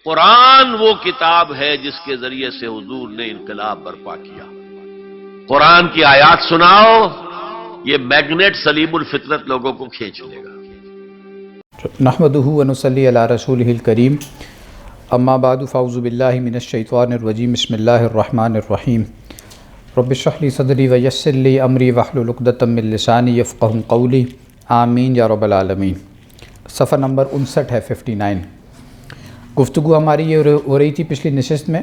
قرآن وہ کتاب ہے جس کے ذریعے سے حضور نے انقلاب برپا کیا۔ قرآن کی آیات سناؤ، یہ میگنیٹ سلیم الفطرت لوگوں کو کھینچ لے گا۔ نحمدہ و نصلی علی رسولہ الکریم، اما بعد فاعوذ باللہ من الشیطان الرجیم، بسم اللہ الرحمن الرحیم۔ رب اشرح لی صدری ویسر لی امری واحلل عقدۃ من لسانی یفقہوا قولی، آمین یا رب العالمین۔ صفحہ نمبر 59 ہے، 59۔ گفتگو ہماری یہ ہو رہی تھی پچھلی نشست میں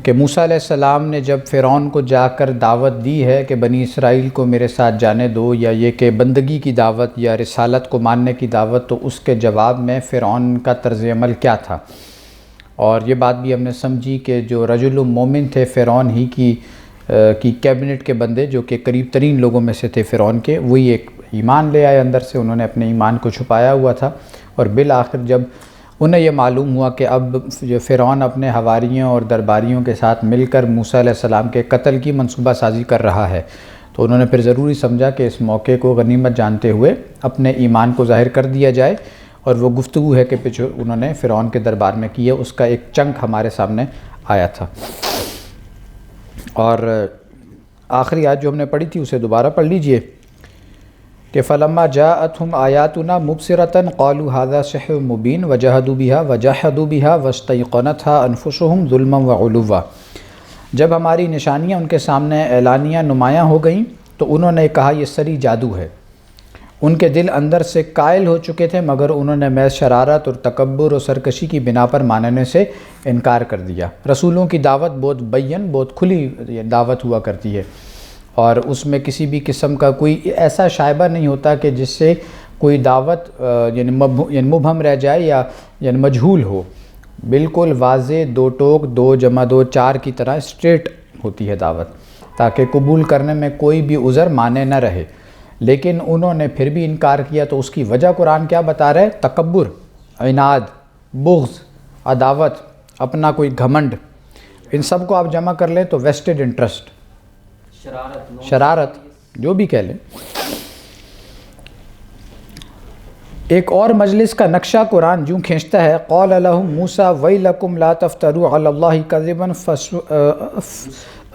کہ موسیٰ علیہ السلام نے جب فرعون کو جا کر دعوت دی ہے کہ بنی اسرائیل کو میرے ساتھ جانے دو، یا یہ کہ بندگی کی دعوت یا رسالت کو ماننے کی دعوت، تو اس کے جواب میں فرعون کا طرز عمل کیا تھا۔ اور یہ بات بھی ہم نے سمجھی کہ جو رجل مومن تھے فرعون ہی کی کیبنٹ کے بندے، جو کہ قریب ترین لوگوں میں سے تھے فرعون کے، وہی ایک ایمان لے آئے اندر سے، انہوں نے اپنے ایمان کو چھپایا ہوا تھا۔ اور بالآخر جب انہیں یہ معلوم ہوا کہ اب جو فرعون اپنے حواریوں اور درباریوں کے ساتھ مل کر موسیٰ علیہ السلام کے قتل کی منصوبہ سازی کر رہا ہے، تو انہوں نے پھر ضروری سمجھا کہ اس موقع کو غنیمت جانتے ہوئے اپنے ایمان کو ظاہر کر دیا جائے۔ اور وہ گفتگو ہے کہ جو انہوں نے فرعون کے دربار میں کی ہے، اس کا ایک چنک ہمارے سامنے آیا تھا۔ اور آخری آیت جو ہم نے پڑھی تھی اسے دوبارہ پڑھ لیجئے کہ فَلَمَّا جَاءَتْهُمْ آيَاتُنَا مُبْصِرَةً قَالُوا هَذَا سِحْرٌ مُبِينٌ وَجَحَدُوا بِهَا وَاسْتَيْقَنَتْهَا أَنفُسُهُمْ ظُلْمًا وَعُلُوًّا۔ جب ہماری نشانیاں ان کے سامنے اعلانیہ نمایاں ہو گئیں تو انہوں نے کہا یہ سری جادو ہے۔ ان کے دل اندر سے قائل ہو چکے تھے، مگر انہوں نے محض شرارت اور تکبر اور سرکشی کی بنا پر ماننے سے انکار کر دیا۔ رسولوں کی دعوت بہت بین، بہت کھلی دعوت ہوا کرتی ہے، اور اس میں کسی بھی قسم کا کوئی ایسا شائبہ نہیں ہوتا کہ جس سے کوئی دعوت یعنی مبہم رہ جائے یا یعنی مجہول ہو۔ بالکل واضح، دو ٹوک، 2 + 2 4 کی طرح اسٹریٹ ہوتی ہے دعوت، تاکہ قبول کرنے میں کوئی بھی عذر مانے نہ رہے۔ لیکن انہوں نے پھر بھی انکار کیا، تو اس کی وجہ قرآن کیا بتا رہا ہے؟ تکبر، عناد، بغض، عداوت، اپنا کوئی گھمنڈ، ان سب کو آپ جمع کر لیں تو ویسٹڈ انٹرسٹ، شرارت، جو بھی کہہ لیں۔ ایک اور مجلس کا نقشہ قرآن یوں کھینچتا ہے، قال لهم موسیٰ ویلکم لا تفتروا علی اللہ کذبا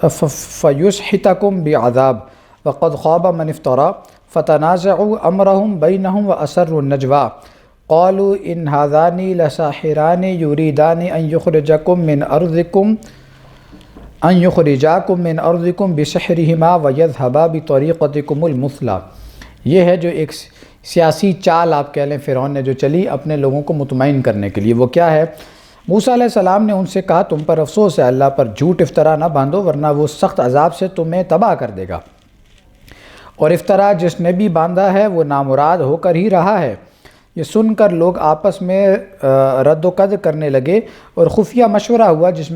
فیسحتکم بعذاب وقد خاب من افترا فتنازعوا امرهم بینہم واسروا النجوى قالوا ان هذان لساحران یریدان ان یخرجاکم من ارضکم بسحرہما ویذہبا بطریقتکم المثلی۔ یہ ہے جو ایک سیاسی چال آپ کہہ لیں فرعون نے جو چلی اپنے لوگوں کو مطمئن کرنے کے لیے۔ وہ کیا ہے؟ موسیٰ علیہ السلام نے ان سے کہا تم پر افسوس ہے، اللہ پر جھوٹ افطرا نہ باندھو ورنہ وہ سخت عذاب سے تمہیں تباہ کر دے گا۔ اور افطرا جس نے بھی باندھا ہے وہ نامراد ہو کر ہی رہا ہے۔ یہ سن کر لوگ آپس میں رد و قد کرنے لگے، اور خفیہ مشورہ ہوا جس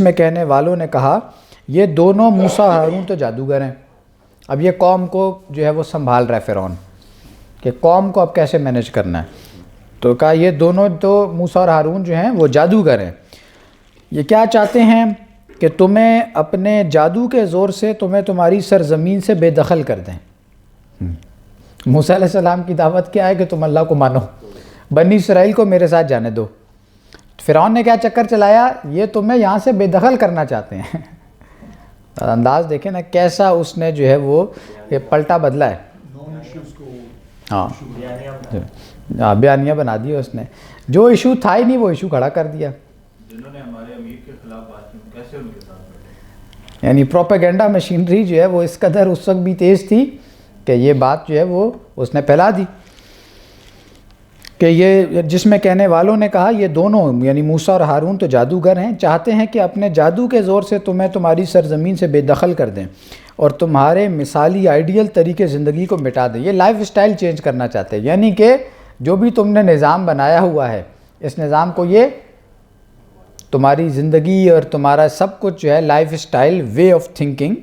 میں کہنے والوں نے کہا یہ دونوں موسیٰ ہارون تو جادوگر ہیں۔ اب یہ قوم کو جو ہے وہ سنبھال رہا ہے فرعون کہ قوم کو اب کیسے مینیج کرنا ہے، تو کہا یہ دونوں تو موسیٰ اور ہارون جو ہیں وہ جادوگر ہیں۔ یہ کیا چاہتے ہیں کہ تمہیں اپنے جادو کے زور سے تمہاری سرزمین سے بے دخل کر دیں۔ موسیٰ علیہ السلام کی دعوت کیا ہے کہ تم اللہ کو مانو، بنی اسرائیل کو میرے ساتھ جانے دو۔ فرعون نے کیا چکر چلایا؟ یہ تمہیں یہاں سے بے دخل کرنا چاہتے ہیں۔ انداز دیکھیں نا کیسا اس نے جو ہے وہ پلٹا بدلا ہے۔ ہاں، بیانیہ بنا دیا اس نے، جو ایشو تھا ہی نہیں وہ ایشو کھڑا کر دیا۔ جنہوں نے ہمارے امیر کے خلاف بات کی کیسے ان کے ساتھ بیٹھے؟ یعنی پروپیگنڈا مشینری جو ہے وہ اس قدر اس وقت بھی تیز تھی کہ یہ بات جو ہے وہ اس نے پھیلا دی کہ یہ جس میں کہنے والوں نے کہا یہ دونوں یعنی موسیٰ اور ہارون تو جادوگر ہیں، چاہتے ہیں کہ اپنے جادو کے زور سے تمہیں تمہاری سرزمین سے بے دخل کر دیں اور تمہارے مثالی آئیڈیل طریقے زندگی کو مٹا دیں۔ یہ لائف اسٹائل چینج کرنا چاہتے ہیں، یعنی کہ جو بھی تم نے نظام بنایا ہوا ہے اس نظام کو یہ تمہاری زندگی اور تمہارا سب کچھ جو ہے life style, way of thinking,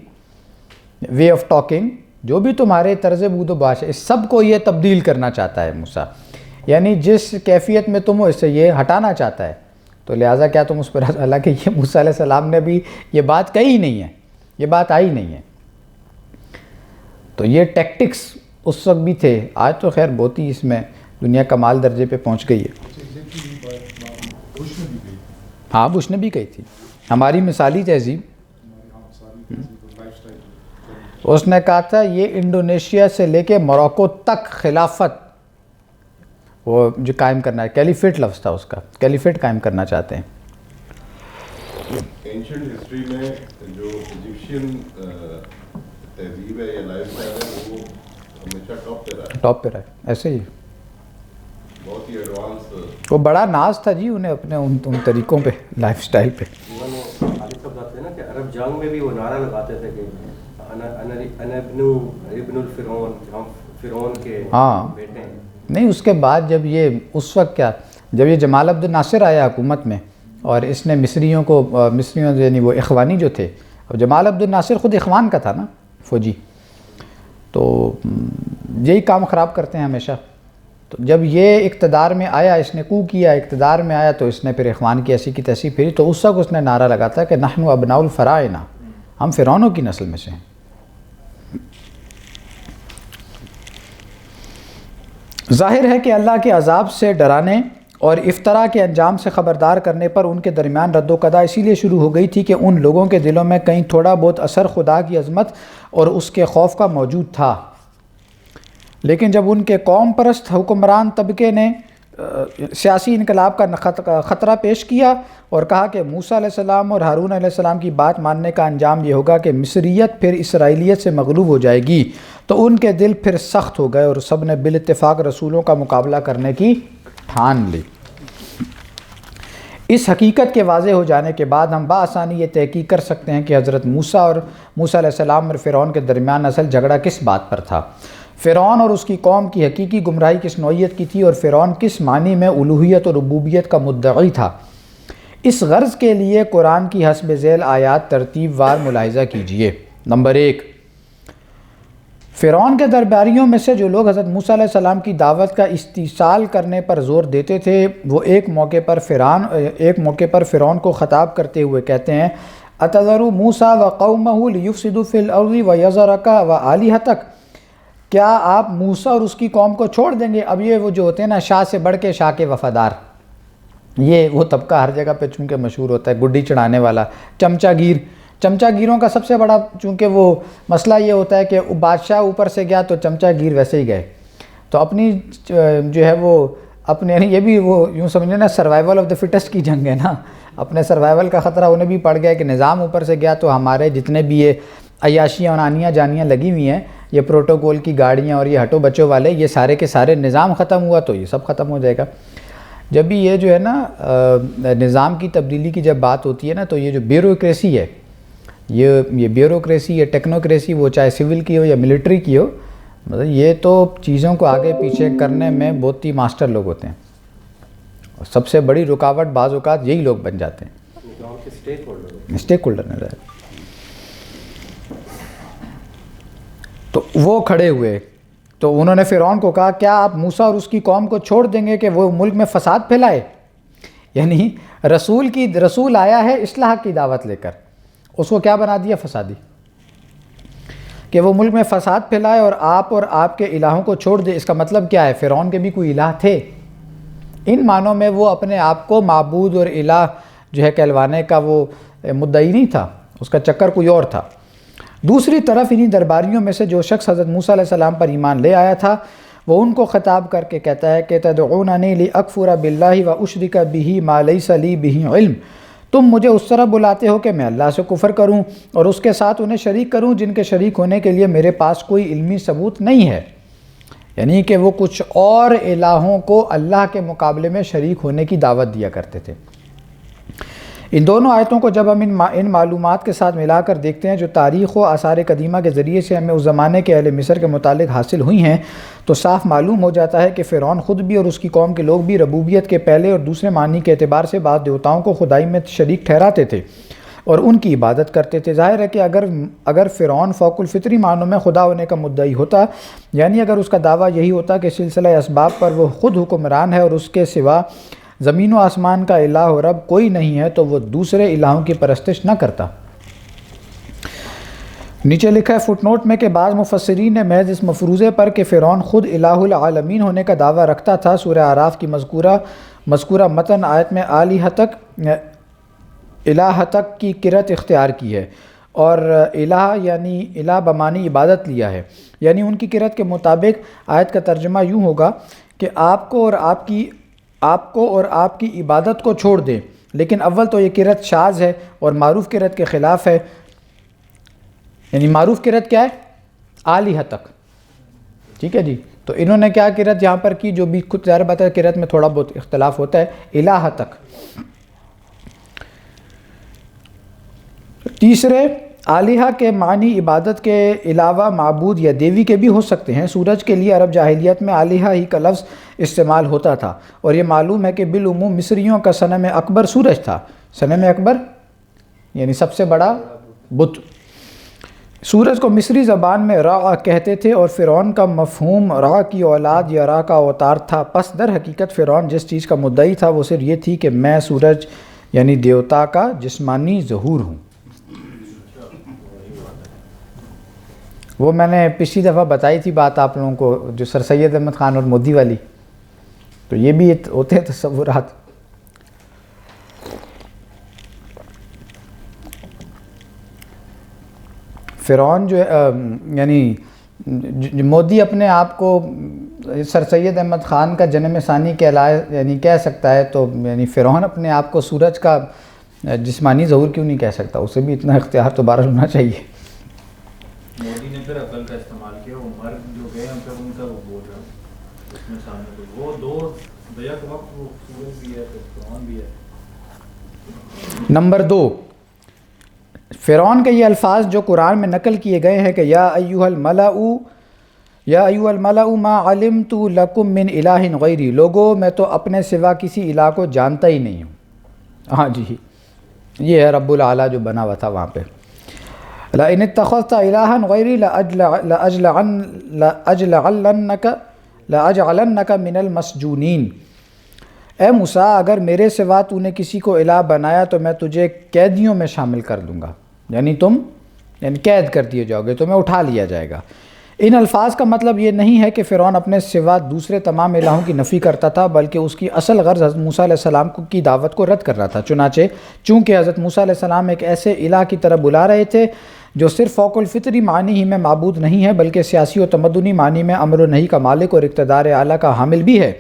way of talking, جو بھی تمہارے طرز بود و باش ہے اس سب کو یہ تبدیل کرنا چاہتا ہے موسیٰ، یعنی جس کیفیت میں تم ہو اس سے یہ ہٹانا چاہتا ہے۔ تو لہٰذا کیا تم اس پر، حالانکہ یہ موسیٰ علیہ السلام نے بھی یہ بات کہی نہیں ہے، یہ بات آئی نہیں ہے، تو یہ ٹیکٹکس اس وقت بھی تھے، آج تو خیر بہت ہی اس میں دنیا کمال درجے پہ پہنچ گئی ہے۔ ہاں بش نے بھی کہی تھی ہماری مثالی تہذیب، اس نے کہا تھا یہ انڈونیشیا سے لے کے موراکو تک خلافت وہ جو قائم کرنا ہے، کیلیفیٹ لفظ تھا اس کا، کیلیفیٹ قائم کرنا چاہتے ہیں۔ اینشنٹ ہسٹری میں جو ایجپشین تہذیب ہے یا لائف اسٹائل ہے وہ ہمیشہ ٹاپ پہ رہا ہے، ٹاپ پہ رہا ہے، ایسے ہی بہت ہی ایڈوانس۔ وہ بڑا ناز تھا جی انہیں اپنے ان طریقوں پہ، لائف سٹائل پہ۔ عالم صاحب بتاتے ہیں نا کہ عرب جنگ میں بھی وہ نعرہ لگاتے تھے کہ انا ابن الفرعون، ہم فرعون کے بیٹے ہیں۔ نہیں اس کے بعد جب یہ اس وقت کیا، جب یہ جمال عبد الناصر آیا حکومت میں اور اس نے مصریوں یعنی وہ اخوانی جو تھے، اب جمال عبد الناصر خود اخوان کا تھا نا فوجی، تو یہی کام خراب کرتے ہیں ہمیشہ۔ تو جب یہ اقتدار میں آیا، اس نے کو کیا، اقتدار میں آیا تو اس نے پھر اخوان کی ایسی کی تیسی پھری، تو اس وقت اس نے نعرہ لگا تھا کہ نحن ابناء الفراعنہ، ہم فرعونوں کی نسل میں سے ہیں۔ ظاہر ہے کہ اللہ کے عذاب سے ڈرانے اور افطرا کے انجام سے خبردار کرنے پر ان کے درمیان رد و قدا اسی لیے شروع ہو گئی تھی کہ ان لوگوں کے دلوں میں کہیں تھوڑا بہت اثر خدا کی عظمت اور اس کے خوف کا موجود تھا، لیکن جب ان کے قوم پرست حکمران طبقے نے سیاسی انقلاب کا خطرہ پیش کیا اور کہا کہ موسیٰ علیہ السلام اور ہارون علیہ السلام کی بات ماننے کا انجام یہ ہوگا کہ مصریت پھر اسرائیلیت سے مغلوب ہو جائے گی، تو ان کے دل پھر سخت ہو گئے اور سب نے بالاتفاق رسولوں کا مقابلہ کرنے کی ٹھان لی۔ اس حقیقت کے واضح ہو جانے کے بعد ہم بآسانی یہ تحقیق کر سکتے ہیں کہ حضرت موسیٰ علیہ السلام اور فرعون کے درمیان اصل جھگڑا کس بات پر تھا، فرعون اور اس کی قوم کی حقیقی گمراہی کس نوعیت کی تھی، اور فرعون کس معنی میں الوہیت اور ربوبیت کا مدعی تھا۔ اس غرض کے لیے قرآن کی حسب ذیل آیات ترتیب وار ملاحظہ کیجیے۔ نمبر 1، فرعون کے درباریوں میں سے جو لوگ حضرت موسیٰ علیہ السلام کی دعوت کا استحصال کرنے پر زور دیتے تھے، وہ ایک موقع پر فرعون کو خطاب کرتے ہوئے کہتے ہیں اتذر موسیٰ وقومہ لیفسدوا فی الارض ویذرک وآلہتک، کیا آپ موسیٰ اور اس کی قوم کو چھوڑ دیں گے؟ اب یہ وہ جو ہوتے ہیں نا شاہ سے بڑھ کے شاہ کے وفادار، یہ وہ طبقہ ہر جگہ پہ چونکہ مشہور ہوتا ہے، گڈی چڑھانے والا، چمچہ گیروں کا سب سے بڑا چونکہ وہ مسئلہ یہ ہوتا ہے کہ بادشاہ اوپر سے گیا تو چمچہ گیر ویسے ہی گئے، تو اپنی جو ہے وہ اپنے یعنی یہ بھی وہ یوں سمجھیں نا سروائیول آف دا فٹسٹ کی جنگ ہے نا، اپنے سروائیول کا خطرہ انہیں بھی پڑ گیا کہ نظام اوپر سے گیا تو ہمارے جتنے بھی یہ عیاشیاں اور آنیاں جانیاں لگی ہوئی ہیں، یہ پروٹوکول کی گاڑیاں اور یہ ہٹو بچوں والے، یہ سارے کے سارے نظام ختم ہوا تو یہ سب ختم ہو جائے گا۔ جب بھی یہ جو ہے نا نظام کی تبدیلی کی جب بات ہوتی ہے نا، تو یہ جو بیوروکریسی ہے، یہ بیوروکریسی، یہ ٹیکنوکریسی، وہ چاہے سول کی ہو یا ملٹری کی ہو، مطلب یہ تو چیزوں کو آگے پیچھے کرنے میں بہت ہی ماسٹر لوگ ہوتے ہیں، اور سب سے بڑی رکاوٹ بعض اوقات یہی لوگ بن جاتے ہیں، اسٹیک ہولڈر نے رہا۔ تو وہ کھڑے ہوئے تو انہوں نے فرعون کو کہا کیا آپ موسیٰ اور اس کی قوم کو چھوڑ دیں گے کہ وہ ملک میں فساد پھیلائے؟ یعنی رسول آیا ہے اصلاح کی دعوت لے کر، اس کو کیا بنا دیا؟ فسادی، کہ وہ ملک میں فساد پھیلائے اور آپ کے الہوں کو چھوڑ دے۔ اس کا مطلب کیا ہے؟ فرعون کے بھی کوئی الہ تھے، ان معنوں میں وہ اپنے آپ کو معبود اور الہ جو ہے کہلوانے کا وہ مدعی نہیں تھا، اس کا چکر کوئی اور تھا۔ دوسری طرف انہی درباریوں میں سے جو شخص حضرت موسیٰ علیہ السلام پر ایمان لے آیا تھا، وہ ان کو خطاب کر کے کہتا ہے کہ تدعوننی لأکفر باللہ واشرک بہ ما لیس لی بہ علم، تم مجھے اس طرح بلاتے ہو کہ میں اللہ سے کفر کروں اور اس کے ساتھ انہیں شریک کروں جن کے شریک ہونے کے لیے میرے پاس کوئی علمی ثبوت نہیں ہے، یعنی کہ وہ کچھ اور الہوں کو اللہ کے مقابلے میں شریک ہونے کی دعوت دیا کرتے تھے۔ ان دونوں آیتوں کو جب ہم ان معلومات کے ساتھ ملا کر دیکھتے ہیں جو تاریخ و آثار قدیمہ کے ذریعے سے ہمیں اس زمانے کے اہل مصر کے متعلق حاصل ہوئی ہیں، تو صاف معلوم ہو جاتا ہے کہ فرعون خود بھی اور اس کی قوم کے لوگ بھی ربوبیت کے پہلے اور دوسرے معنی کے اعتبار سے بعض دیوتاؤں کو خدائی میں شریک ٹھہراتے تھے اور ان کی عبادت کرتے تھے۔ ظاہر ہے کہ اگر فرعون فوق الفطری معنوں میں خدا ہونے کا مدعی ہوتا، یعنی اگر اس کا دعویٰ یہی ہوتا کہ سلسلہ اسباب پر وہ خود حکمران ہے اور اس کے سوا زمین و آسمان کا الہ و رب کوئی نہیں ہے، تو وہ دوسرے الہوں کی پرستش نہ کرتا۔ نیچے لکھا ہے فٹ نوٹ میں کہ بعض مفسرین نے محض اس مفروضے پر کہ فرعون خود الہ العالمین ہونے کا دعویٰ رکھتا تھا، سورہ اعراف کی مذکورہ متن آیت میں الہ تک کی کرت اختیار کی ہے، اور الہ یعنی الہ بمانی عبادت لیا ہے، یعنی ان کی کرت کے مطابق آیت کا ترجمہ یوں ہوگا کہ آپ کو اور آپ کی عبادت کو چھوڑ دیں، لیکن اول تو یہ کرت شاذ ہے اور معروف کرت کے خلاف ہے۔ یعنی معروف کرت کیا ہے؟ آلہہ تک، ٹھیک ہے جی۔ تو انہوں نے کیا کرت یہاں پر کی، جو بھی خود ظاہر بات ہے کرت میں تھوڑا بہت اختلاف ہوتا ہے، الہ تک۔ تیسرے، آلہہ کے معنی عبادت کے علاوہ معبود یا دیوی کے بھی ہو سکتے ہیں۔ سورج کے لیے عرب جاہلیت میں آلہہ ہی کا لفظ استعمال ہوتا تھا، اور یہ معلوم ہے کہ بالعموم مصریوں کا صنم اکبر سورج تھا۔ صنم اکبر یعنی سب سے بڑا بت۔ سورج کو مصری زبان میں را کہتے تھے، اور فرعون کا مفہوم را کی اولاد یا را کا اوتار تھا۔ پس در حقیقت فرعون جس چیز کا مدعی تھا وہ صرف یہ تھی کہ میں سورج یعنی دیوتا کا جسمانی ظہور ہوں۔ وہ میں نے پچھلی دفعہ بتائی تھی بات آپ لوگوں کو، جو سر سید احمد خان اور مودی والی، تو یہ بھی ہوتے ہیں تصورات۔ فرعون جو یعنی مودی اپنے آپ کو سر سید احمد خان کا جنم ثانی یعنی کہہ سکتا ہے، تو یعنی فرعون اپنے آپ کو سورج کا جسمانی ظہور کیوں نہیں کہہ سکتا؟ اسے بھی اتنا اختیار تو بہرحال ہونا چاہیے۔ مودی نے پھر عقل کا استعمال کیا، وہ مر جو گئے ہم پھر ان کا وہ بول رہا ہے اس میں سامنے کوئی وہ دو بیک وقت وہ سورج بھی ہے پھر فرعون بھی ہے۔ نمبر 2، فرعون کے یہ الفاظ جو قرآن میں نقل کیے گئے ہیں کہ یا ایھا الملأ ما علمت لکم من الہ غیری، لوگو میں تو اپنے سوا کسی الہ کو جانتا ہی نہیں ہوں۔ ہاں جی، یہ ہے رب العلیٰ جو بنا ہوا تھا وہاں پہ۔ لئن اتخذت الہا غیری لأجعلنک من المسجونین، اے موسیٰ اگر میرے سوا تو نے کسی کو الہ بنایا تو میں تجھے قیدیوں میں شامل کر دوں گا، یعنی تم قید کر دیے جاؤ گے، تمہیں اٹھا لیا جائے گا۔ ان الفاظ کا مطلب یہ نہیں ہے کہ فرعون اپنے سوا دوسرے تمام الہوں کی نفی کرتا تھا، بلکہ اس کی اصل غرض حضرت موسیٰ علیہ السلام کی دعوت کو رد کرنا تھا۔ چنانچہ چونکہ حضرت موسیٰ علیہ السلام ایک ایسے الہ کی طرف بلا رہے تھے جو صرف فوق الفطری معنی ہی میں معبود نہیں ہے بلکہ سیاسی و تمدنی معنی میں امر و نہی کا مالک اور اقتدار اعلیٰ کا حامل بھی ہے،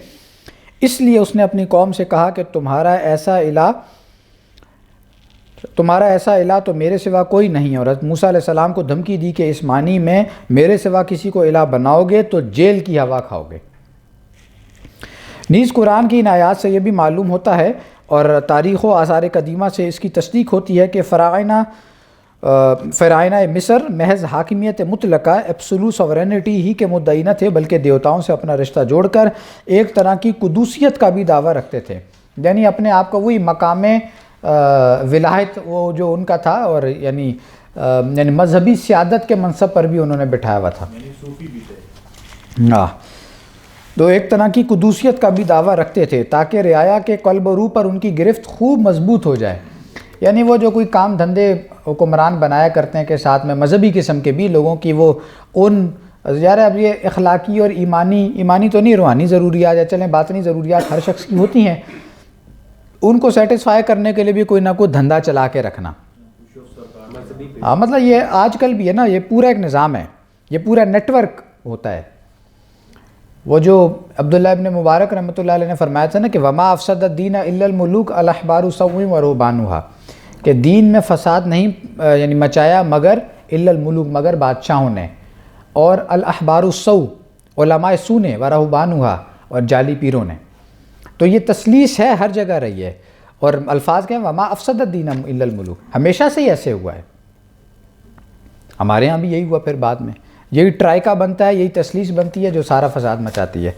اس لیے اس نے اپنی قوم سے کہا کہ تمہارا ایسا الہ تو میرے سوا کوئی نہیں ہے، اور حضرت موسیٰ علیہ السلام کو دھمکی دی کہ اس معنی میں میرے سوا کسی کو الہ بناؤ گے تو جیل کی ہوا کھاؤ گے۔ نیز قرآن کی ان آیات سے یہ بھی معلوم ہوتا ہے اور تاریخ و آثار قدیمہ سے اس کی تصدیق ہوتی ہے کہ فرعونہ مصر محض حاکمیت مطلقہ ایبسولوٹ سوورینٹی ہی کے مدعی نہ تھے، بلکہ دیوتاؤں سے اپنا رشتہ جوڑ کر ایک طرح کی قدوسیت کا بھی دعویٰ رکھتے تھے، یعنی اپنے آپ کو وہی مقام ولایت وہ جو ان کا تھا، اور یعنی مذہبی سیادت کے منصب پر بھی انہوں نے بٹھایا ہوا تھا، یعنی صوفی بھی تھے۔ ہاں، تو ایک طرح کی قدوسیت کا بھی دعویٰ رکھتے تھے تاکہ رعایا کے قلب و روح پر ان کی گرفت خوب مضبوط ہو جائے۔ یعنی وہ جو کوئی کام دھندے حکمران بنایا کرتے ہیں کہ ساتھ میں مذہبی قسم کے بھی لوگوں کی وہ ان یار اب یہ اخلاقی اور ایمانی تو نہیں، روحانی ضروریات یا چلیں باطنی ضروریات ہر شخص کی ہوتی ہیں، ان کو سیٹسفائی کرنے کے لیے بھی کوئی نہ کوئی دھندا چلا کے رکھنا۔ ہاں، مطلب یہ آج کل بھی ہے نا، یہ پورا ایک نظام ہے، یہ پورا نیٹ ورک ہوتا ہے۔ وہ جو عبداللہ ابن مبارک رحمۃ اللہ علیہ نے فرمایا تھا نا کہ وما افسد الدین الا الملوک الاحبار سوء ورهبانها، کہ دین میں فساد نہیں یعنی مچایا مگر الا الملوک، مگر بادشاہوں نے، اور الاحبار السوء علماء سو نے، ورهبانها اور جعلی پیروں نے۔ تو یہ تسلیس ہے، ہر جگہ رہی ہے، اور الفاظ کے وما افسد الدین الا الملوک ہمیشہ سے ہی ایسے ہوا ہے۔ ہمارے ہاں بھی یہی ہوا، پھر بعد میں یہی ٹرائکا بنتا ہے، یہی تسلیس بنتی ہے جو سارا فساد مچاتی ہے۔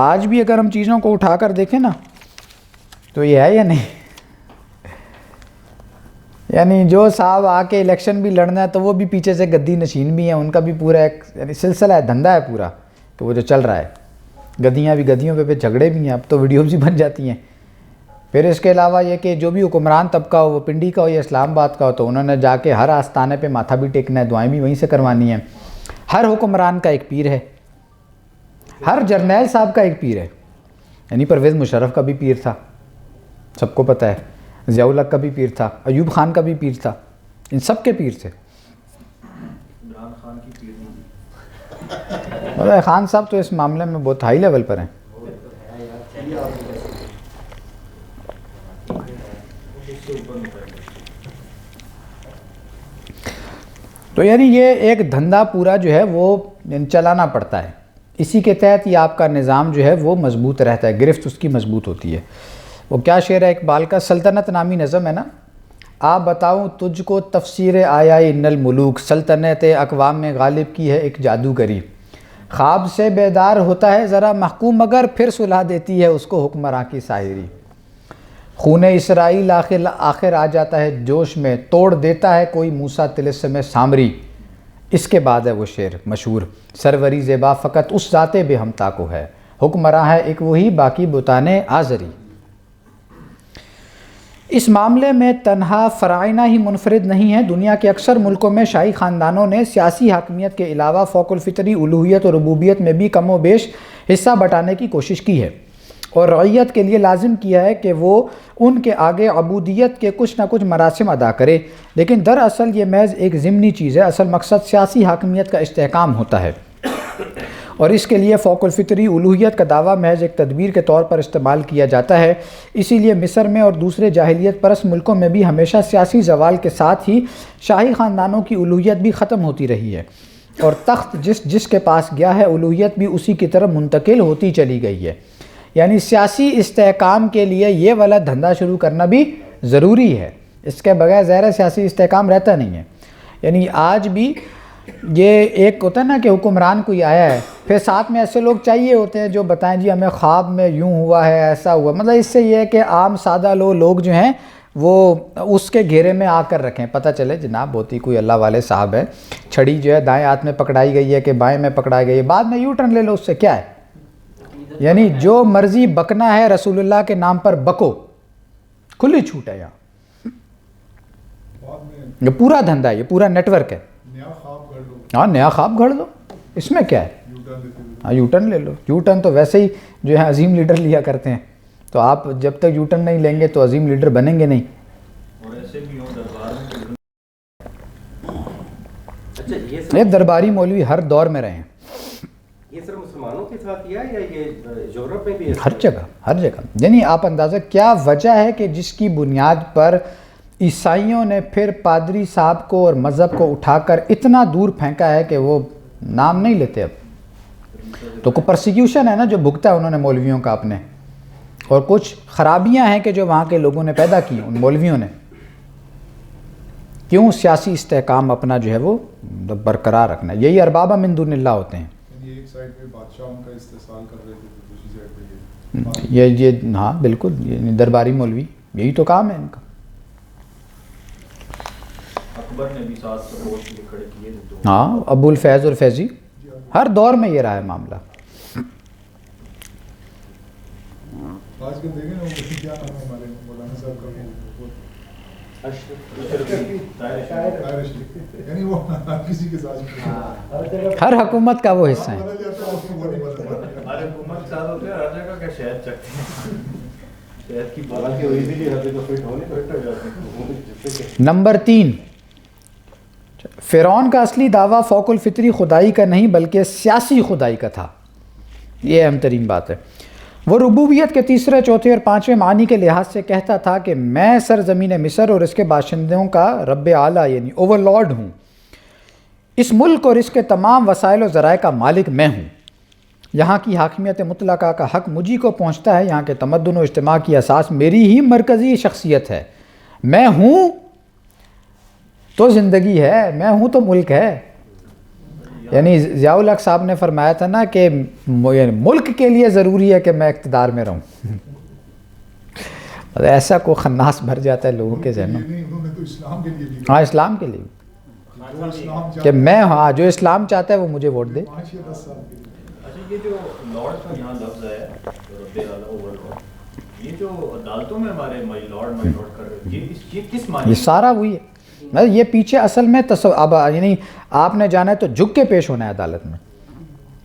آج بھی اگر ہم چیزوں کو اٹھا کر دیکھیں نا تو یہ ہے یا نہیں، یعنی جو صاحب آ کے الیکشن بھی لڑنا ہے تو وہ بھی پیچھے سے گدی نشین بھی ہیں، ان کا بھی پورا ایک یعنی سلسلہ ہے، دھندا ہے پورا، تو وہ جو چل رہا ہے، گدیاں بھی گدیوں پہ جھگڑے بھی ہیں، اب تو ویڈیوز بھی بن جاتی ہیں۔ پھر اس کے علاوہ یہ کہ جو بھی حکمران طبقہ ہو، وہ پنڈی کا ہو یا اسلام آباد کا ہو، تو انہوں نے جا کے ہر آستانے پہ ماتھا بھی ٹیکنا ہے، دعائیں بھی وہیں سے کروانی ہیں۔ ہر حکمران کا ایک پیر ہے، ہر جرنیل صاحب کا ایک پیر ہے، یعنی پرویز مشرف کا بھی پیر تھا، سب کو پتہ ہے۔ ضیاء الحق کا بھی پیر تھا، ایوب خان کا بھی پیر تھا، ان سب کے پیر تھے۔ عمران خان کی پیر نہیں خان صاحب تو اس معاملے میں بہت ہائی لیول پر ہیں۔ تو یعنی یہ ایک دھندا پورا جو ہے وہ چلانا پڑتا ہے، اسی کے تحت یہ آپ کا نظام جو ہے وہ مضبوط رہتا ہے، گرفت اس کی مضبوط ہوتی ہے۔ وہ کیا شعر ہے اقبال کا، سلطنت نامی نظم ہے نا، آپ بتاؤں تجھ کو تفسیر آیا ان الملوک، سلطنت اقوام میں غالب کی ہے ایک جادوگری، خواب سے بیدار ہوتا ہے ذرا محکوم مگر پھر سلا دیتی ہے اس کو حکمراں کی ساحری، خون اسرائیل آخر آ جاتا ہے جوش میں، توڑ دیتا ہے کوئی موسیٰ طلسم سامری۔ اس کے بعد ہے وہ شعر مشہور، سروری زیبا فقط اس ذات بے ہمتا کو ہے، حکمراں ہے ایک وہی باقی بتانے آزری۔ اس معاملے میں تنہا فرائنہ ہی منفرد نہیں ہے، دنیا کے اکثر ملکوں میں شاہی خاندانوں نے سیاسی حاکمیت کے علاوہ فوق الفطری الوہیت اور ربوبیت میں بھی کم و بیش حصہ بٹانے کی کوشش کی ہے، اور رعیت کے لیے لازم کیا ہے کہ وہ ان کے آگے عبودیت کے کچھ نہ کچھ مراسم ادا کرے، لیکن دراصل یہ محض ایک ضمنی چیز ہے، اصل مقصد سیاسی حاکمیت کا استحکام ہوتا ہے، اور اس کے لیے فوق الفطری الوہیت کا دعویٰ محض ایک تدبیر کے طور پر استعمال کیا جاتا ہے۔ اسی لیے مصر میں اور دوسرے جاہلیت پرست ملکوں میں بھی ہمیشہ سیاسی زوال کے ساتھ ہی شاہی خاندانوں کی الوہیت بھی ختم ہوتی رہی ہے، اور تخت جس کے پاس گیا ہے الوہیت بھی اسی کی طرف منتقل ہوتی چلی گئی ہے۔ یعنی سیاسی استحکام کے لیے یہ والا دھندا شروع کرنا بھی ضروری ہے، اس کے بغیر ظاہر سیاسی استحکام رہتا نہیں ہے۔ یعنی آج بھی یہ ایک ہوتا ہے نا کہ حکمران کوئی آیا ہے، پھر ساتھ میں ایسے لوگ چاہیے ہوتے ہیں جو بتائیں جی ہمیں خواب میں یوں ہوا ہے ایسا ہوا، مطلب اس سے یہ ہے کہ عام سادہ لوگ جو ہیں وہ اس کے گھیرے میں آ کر رکھیں، پتہ چلے جناب بہت ہی کوئی اللہ والے صاحب ہے، چھڑی جو ہے دائیں ہاتھ میں پکڑائی گئی ہے کہ بائیں میں پکڑائی گئی ہے، بعد میں یوں ٹرن لے لو، اس سے کیا ہے؟ یعنی جو مرضی بکنا ہے رسول اللہ کے نام پر بکو، کھلی چھوٹ ہے یہاں، یہ پورا دھندا ہے، یہ پورا نیٹ ورک ہے۔ ہاں نیا خواب گھڑ لو، اس میں کیا ہے؟ ہاں یو ٹرن لے لو، یو ٹرن تو ویسے ہی جو ہے عظیم لیڈر لیا کرتے ہیں، تو آپ جب تک یو ٹرن نہیں لیں گے تو عظیم لیڈر بنیں گے نہیں۔ اور ایسے بھی ہوں دربار میں اچھا یہ درباری مولوی ہر دور میں رہے ہیں، یہ صرف مسلمانوں کے ساتھ کیا ہے یا یہ یورپ میں بھی ہے؟ ہر جگہ۔ یعنی آپ اندازہ کیا وجہ ہے کہ جس کی بنیاد پر عیسائیوں نے پھر پادری صاحب کو اور مذہب کو اٹھا کر اتنا دور پھینکا ہے کہ وہ نام نہیں لیتے اب، تو کوئی پرسیکیوشن ہے نا جو بھگتا ہے انہوں نے مولویوں کا اپنے، اور کچھ خرابیاں ہیں کہ جو وہاں کے لوگوں نے پیدا کی ان مولویوں نے، کیوں سیاسی استحکام اپنا جو ہے وہ برقرار رکھنا ہے، یہی ارباب من دون اللہ ہوتے ہیں۔ ایک سائڈ پہ بادشاہ ان کا استحصال کر رہے تھے، دوسری سائڈ پہ یہ ہاں بالکل، یہ درباری مولوی یہی تو کام ہے ان کا۔ اکبر نے بھی ساتھ سپورٹ لیے کھڑے کیے تھے، تو ہاں ابو الفیض اور فیضی، ہر دور میں یہ رہا ہے معاملہ۔ آج کل دیکھیں نا وہ کیا نام ہے ہمارے مولانا صاحب کا، یعنی وہ کسی کے ساتھ ہر حکومت کا وہ حصہ ہے۔ ہمارے حکومت ساتھ ہوتے ہیں ہر جگہ کا شہد چکتے ہیں، شہد کی حالانکہ وہ ایزیلی ہر جگہ فٹ ہو جاتے ہیں۔ نمبر 3، فرعون کا اصلی دعویٰ فوق الفطری خدائی کا نہیں بلکہ سیاسی خدائی کا تھا، یہ اہم ترین بات ہے۔ وہ ربوبیت کے تیسرے، چوتھے اور پانچویں معنی کے لحاظ سے کہتا تھا کہ میں سرزمین مصر اور اس کے باشندوں کا رب اعلیٰ یعنی اوور لارڈ ہوں، اس ملک اور اس کے تمام وسائل و ذرائع کا مالک میں ہوں، یہاں کی حاکمیت مطلقہ کا حق مجھی کو پہنچتا ہے، یہاں کے تمدن و اجتماع کی اساس میری ہی مرکزی شخصیت ہے، میں ہوں تو زندگی ہے، میں ہوں تو ملک ہے۔ یعنی ضیاء الحق صاحب نے فرمایا تھا نا کہ ملک کے لیے ضروری ہے کہ میں اقتدار میں رہوں، ایسا کو خناس بھر جاتا ہے لوگوں کے ذہنوں، انہوں نے تو اسلام کے لیے بھی ہاں اسلام کے لیے جو اسلام کہ میں ہاں جو اسلام چاہتا ہے وہ مجھے ووٹ دے۔ 5 یا 10 سال کے لیے۔ اچھا یہ جو لارڈ کا یہاں لفظ ہے رب اعلیٰ اوور لارڈ، یہ جو عدالتوں میں ہمارے مائی لارڈ کر رہے ہیں، یہ کس معنی؟ یہ سارا وہی ہے، یہ پیچھے اصل میں اب یعنی آپ نے جانا ہے تو جھک کے پیش ہونا ہے عدالت میں،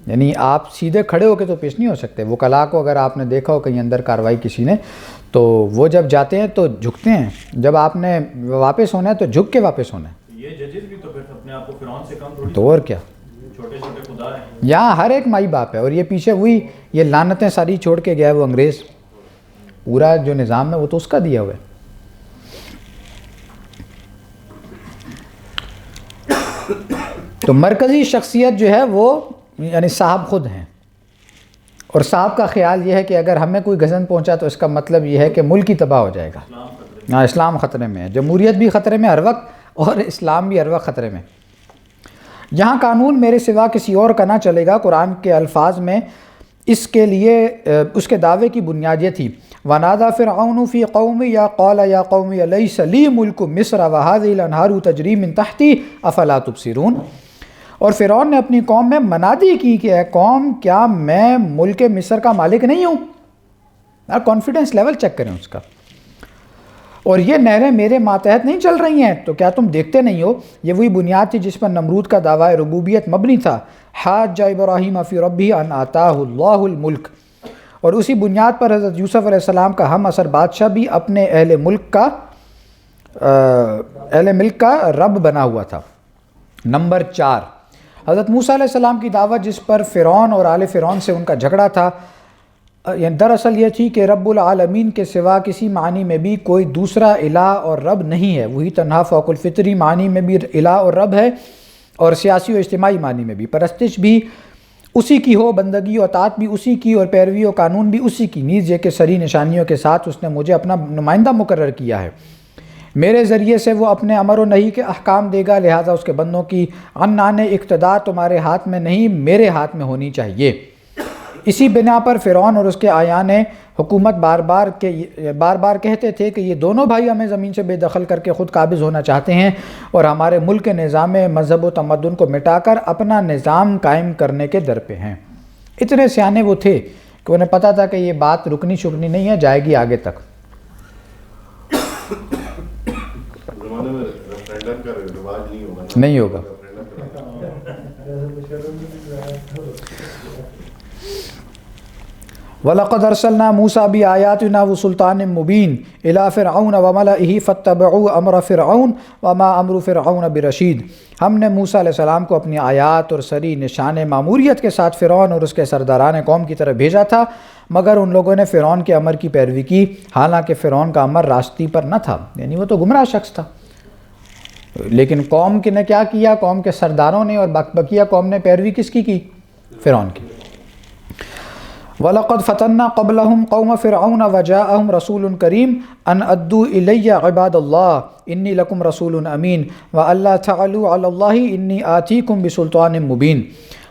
یعنی آپ سیدھے کھڑے ہو کے تو پیش نہیں ہو سکتے. وکلاء کو اگر آپ نے دیکھا ہو کہیں اندر کارروائی کسی نے تو وہ جب جاتے ہیں تو جھکتے ہیں, جب آپ نے واپس ہونا ہے تو جھک کے واپس ہونا ہے. یہ ججز بھی تو پھر اپنے آپ کو فرعون سے کم تھوڑی, تو اور کیا, چھوٹے چھوٹے خدا ہیں. یہاں ہر ایک مائی باپ ہے. اور یہ پیچھے وہی یہ لعنتیں ساری چھوڑ کے گیا ہے وہ انگریز, پورا جو نظام ہے وہ تو اس کا دیا ہوا ہے. تو مرکزی شخصیت جو ہے وہ یعنی صاحب خود ہیں, اور صاحب کا خیال یہ ہے کہ اگر ہمیں کوئی گزن پہنچا تو اس کا مطلب یہ ہے کہ ملک ہی تباہ ہو جائے گا. ہاں, اسلام خطرے میں ہے, جمہوریت بھی خطرے میں ہر وقت, اور اسلام بھی ہر وقت خطرے میں. یہاں قانون میرے سوا کسی اور کا نہ چلے گا. قرآن کے الفاظ میں اس کے لیے اس کے دعوے کی بنیاد یہ تھی, وَنَادَى فِرْعَوْنُ فِي قَوْمِ يَا قَالَ يَا قَوْمِ أَلَيْسَ لِي مُلْكُ مِصْرَ وَهَٰذِهِ الْأَنْهَارُ تَجْرِي مِن تَحْتِي أَفَلَا تُبْصِرُونَ. اور فرعون نے اپنی قوم میں منادی کی کہ اے قوم, کیا میں ملک مصر کا مالک نہیں ہوں؟ کانفیڈنس لیول چیک کریں اس کا. اور یہ نہریں میرے ماتحت نہیں چل رہی ہیں, تو کیا تم دیکھتے نہیں ہو؟ یہ وہی بنیاد تھی جس پر نمرود کا دعویٰ ربوبیت مبنی تھا. حاج ابراہیم فی ربہ ان آتاہ اللہ الملک. اور اسی بنیاد پر حضرت یوسف علیہ السلام کا ہم اثر بادشاہ بھی اپنے اہل ملک کا رب بنا ہوا تھا. نمبر 4, حضرت موسیٰ علیہ السلام کی دعوت جس پر فرعون اور آل فرعون سے ان کا جھگڑا تھا, یعنی دراصل یہ تھی کہ رب العالمین کے سوا کسی معنی میں بھی کوئی دوسرا الہ اور رب نہیں ہے. وہی تنہا فوق الفطری معنی میں بھی الہ اور رب ہے, اور سیاسی و اجتماعی معنی میں بھی. پرستش بھی اسی کی ہو, بندگی و اطاعت بھی اسی کی, اور پیروی و قانون بھی اسی کی. نیز یہ کہ سری نشانیوں کے ساتھ اس نے مجھے اپنا نمائندہ مقرر کیا ہے. میرے ذریعے سے وہ اپنے امر و نہی کے احکام دے گا, لہٰذا اس کے بندوں کی عنان اقتدار تمہارے ہاتھ میں نہیں, میرے ہاتھ میں ہونی چاہیے. اسی بنا پر فرعون اور اس کے آیان حکومت بار بار کہتے تھے کہ یہ دونوں بھائی ہمیں زمین سے بے دخل کر کے خود قابض ہونا چاہتے ہیں, اور ہمارے ملک کے نظام مذہب و تمدن کو مٹا کر اپنا نظام قائم کرنے کے در پہ ہیں. اتنے سیانے وہ تھے کہ انہیں پتہ تھا کہ یہ بات رکنی شکنی نہیں ہے, جائے گی آگے تک. زمانے میں ریفرینڈم کا رواج نہیں ہوگا, نہیں ہوگا. وَلَقَدْ أَرْسَلْنَا مُوسَىٰ بِآيَاتِنَا وَسُلْطَانٍ مُّبِينٍ إِلَىٰ فِرْعَوْنَ وَمَلَئِهِ فَاتَّبَعُوا أَمْرَ فِرْعَوْنَ وَمَا أَمْرُ فِرْعَوْنَ بِرَشِيدٍ. ہم نے موسیٰ علیہ السلام کو اپنی آیات اور سری نشان ماموریت کے ساتھ فرعون اور اس کے سرداران قوم کی طرف بھیجا تھا, مگر ان لوگوں نے فرعون کے امر کی پیروی کی, حالانکہ فرعون کا امر راستی پر نہ تھا, یعنی وہ تو گمراہ شخص تھا. لیکن قوم نے کیا کیا؟ قوم کے سرداروں نے اور بقیہ قوم نے پیروی کس کی؟ فرعون کی. وَلَقَدْ فَتَنَّا قَبْلَهُمْ قَوْمَ فِرْعَوْنَ وَجَاءَهُمْ رَسُولٌ كَرِيمٌ أَنْ أَدُّوا إِلَيَّ عِبَادَ اللَّهِ إِنِّي لَكُمْ رَسُولٌ أَمِينٌ وَأَلَّا تَعْلُوا عَلَى اللَّهِ إِنِّي آتِيكُمْ بِسُلْطَانٍ مُّبِينٍ.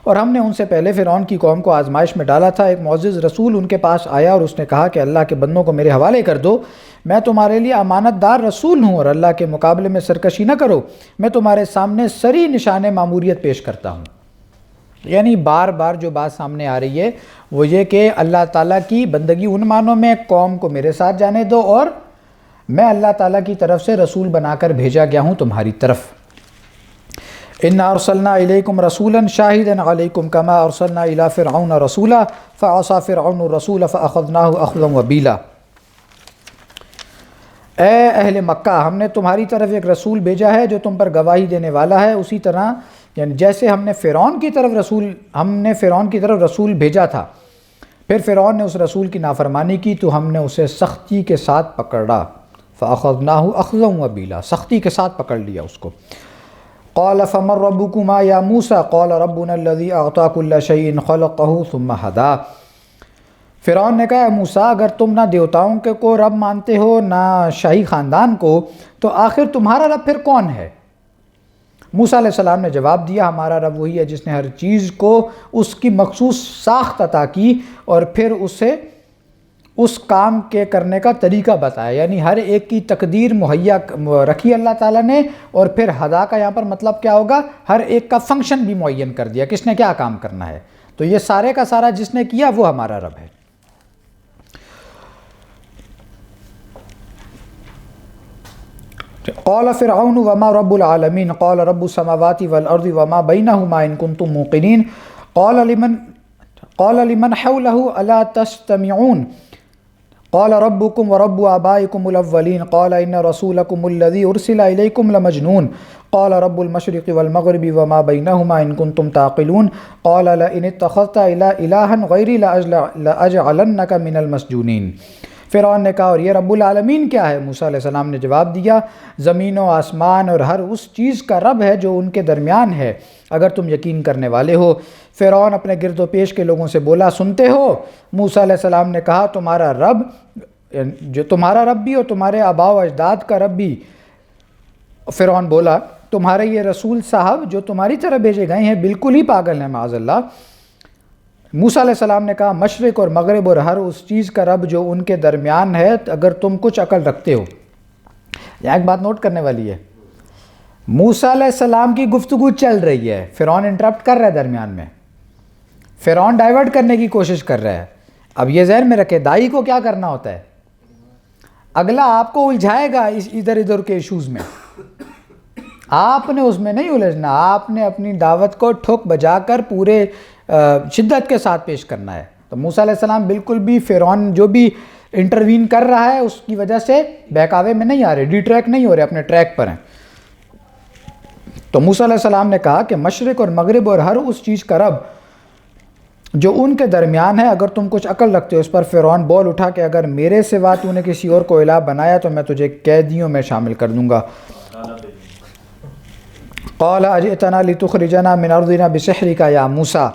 اور ہم نے ان سے پہلے فرعون کی قوم کو آزمائش میں ڈالا تھا. ایک معزز رسول ان کے پاس آیا اور اس نے کہا کہ اللہ کے بندوں کو میرے حوالے کر دو, میں تمہارے لیے امانت دار رسول ہوں, اور اللہ کے مقابلے میں سرکشی نہ کرو, میں تمہارے سامنے سری نشان ماموریت پیش کرتا ہوں. یعنی بار بار جو بات سامنے آ رہی ہے وہ یہ کہ اللہ تعالیٰ کی بندگی ان معنوں میں قوم کو میرے ساتھ جانے دو, اور میں اللہ تعالیٰ کی طرف سے رسول بنا کر بھیجا گیا ہوں تمہاری طرف. اِنَّا أَرْسَلْنَا إِلَيْكُمْ رَسُولًا شَاهِدًا عَلَيْكُمْ كَمَا أَرْسَلْنَا إِلَىٰ فِرْعَوْنَ رَسُولًا فَعَصَىٰ فِرْعَوْنُ الرَّسُولَ فَأَخَذْنَاهُ أَخْذًا وَبِيلًا. اے اہل مکہ, ہم نے تمہاری طرف ایک رسول بھیجا ہے جو تم پر گواہی دینے والا ہے, اسی طرح یعنی جیسے ہم نے فرعون کی طرف رسول بھیجا تھا, پھر فرعون نے اس رسول کی نافرمانی کی تو ہم نے اسے سختی کے ساتھ پکڑا. فَأَخَذْنَاهُ أَخْذًا وَبِيلًا, سختی کے ساتھ پکڑ لیا اس کو. قَالَ فَمَن رَّبُّكُمَا يَا مُوسَىٰ قَالَ رَبُّنَا الَّذِي أَعْطَىٰ كُلَّ شَيْءٍ خَلَقَهُ ثُمَّ هَدَىٰ. فرعون نے کہا, موسیٰ اگر تم نہ دیوتاؤں کو رب مانتے ہو نہ شاہی خاندان کو, تو آخر تمہارا رب پھر کون ہے؟ موسیٰ علیہ السلام نے جواب دیا, ہمارا رب وہی ہے جس نے ہر چیز کو اس کی مخصوص ساخت عطا کی اور پھر اسے اس کام کے کرنے کا طریقہ بتایا. یعنی ہر ایک کی تقدیر مہیا رکھی اللہ تعالیٰ نے, اور پھر ہدا کا یہاں پر مطلب کیا ہوگا؟ ہر ایک کا فنکشن بھی معین کر دیا, کس نے کیا کام کرنا ہے. تو یہ سارے کا سارا جس نے کیا وہ ہمارا رب ہے. قال فرعون وما رب العالمین قال رب السماوات والارض وما بینہما ان کنتم موقنین قال لمن حوله الا تستمعون قال ربكم ورب آبائكم الأولين قال إن رسولكم الذي أرسل إليكم لمجنون قال رب المشرق والمغرب وما بينهما إن كنتم تعقلون قال لئن اتخذت إلها غيري لأجعلنك من المسجونين۔ فرعون نے کہا اور یہ رب العالمین کیا ہے؟ موسیٰ علیہ السلام نے جواب دیا زمین و آسمان اور ہر اس چیز کا رب ہے جو ان کے درمیان ہے اگر تم یقین کرنے والے ہو۔ فرعون اپنے گرد و پیش کے لوگوں سے بولا سنتے ہو؟ موسیٰ علیہ السلام نے کہا تمہارا رب جو تمہارا رب بھی اور تمہارے آباء و اجداد کا رب بھی۔ فرعون بولا تمہارے یہ رسول صاحب جو تمہاری طرح بھیجے گئے ہیں بالکل ہی پاگل ہیں معاذ اللہ۔ موسیٰ علیہ السلام نے کہا مشرق اور مغرب اور ہر اس چیز کا رب جو ان کے درمیان ہے اگر تم کچھ عقل رکھتے ہو۔ یہاں ایک بات نوٹ کرنے والی ہے، موسیٰ علیہ السلام کی گفتگو چل رہی ہے، فرعون انٹرپٹ کر رہا ہے درمیان میں، فرعون ڈائیورٹ کرنے کی کوشش کر رہا ہے۔ اب یہ ذہن میں رکھے دائی کو کیا کرنا ہوتا ہے، اگلا آپ کو الجھائے گا اس ادھر ادھر کے ایشوز میں، آپ نے اس میں نہیں الجھنا، آپ نے اپنی دعوت کو ٹھوک بجا کر پورے شدت کے ساتھ پیش کرنا ہے۔ تو موسیٰ علیہ السلام بالکل بھی فرعون جو بھی انٹروین کر رہا ہے اس کی وجہ سے بہکاوے میں نہیں آ رہے، ڈی ٹریک نہیں ہو رہے، اپنے ٹریک پر ہیں۔ تو موسیٰ علیہ السلام نے کہا کہ مشرق اور مغرب اور ہر اس چیز کا رب جو ان کے درمیان ہے اگر تم کچھ عقل رکھتے ہو۔ اس پر فرعون بول اٹھا کہ اگر میرے سوا تو نے کسی اور کو الہ بنایا تو میں تجھے قیدیوں میں شامل کر دوں گا۔ قال اجئتنا لتخرجنا من ارضنا بسحرک یا موسیٰ،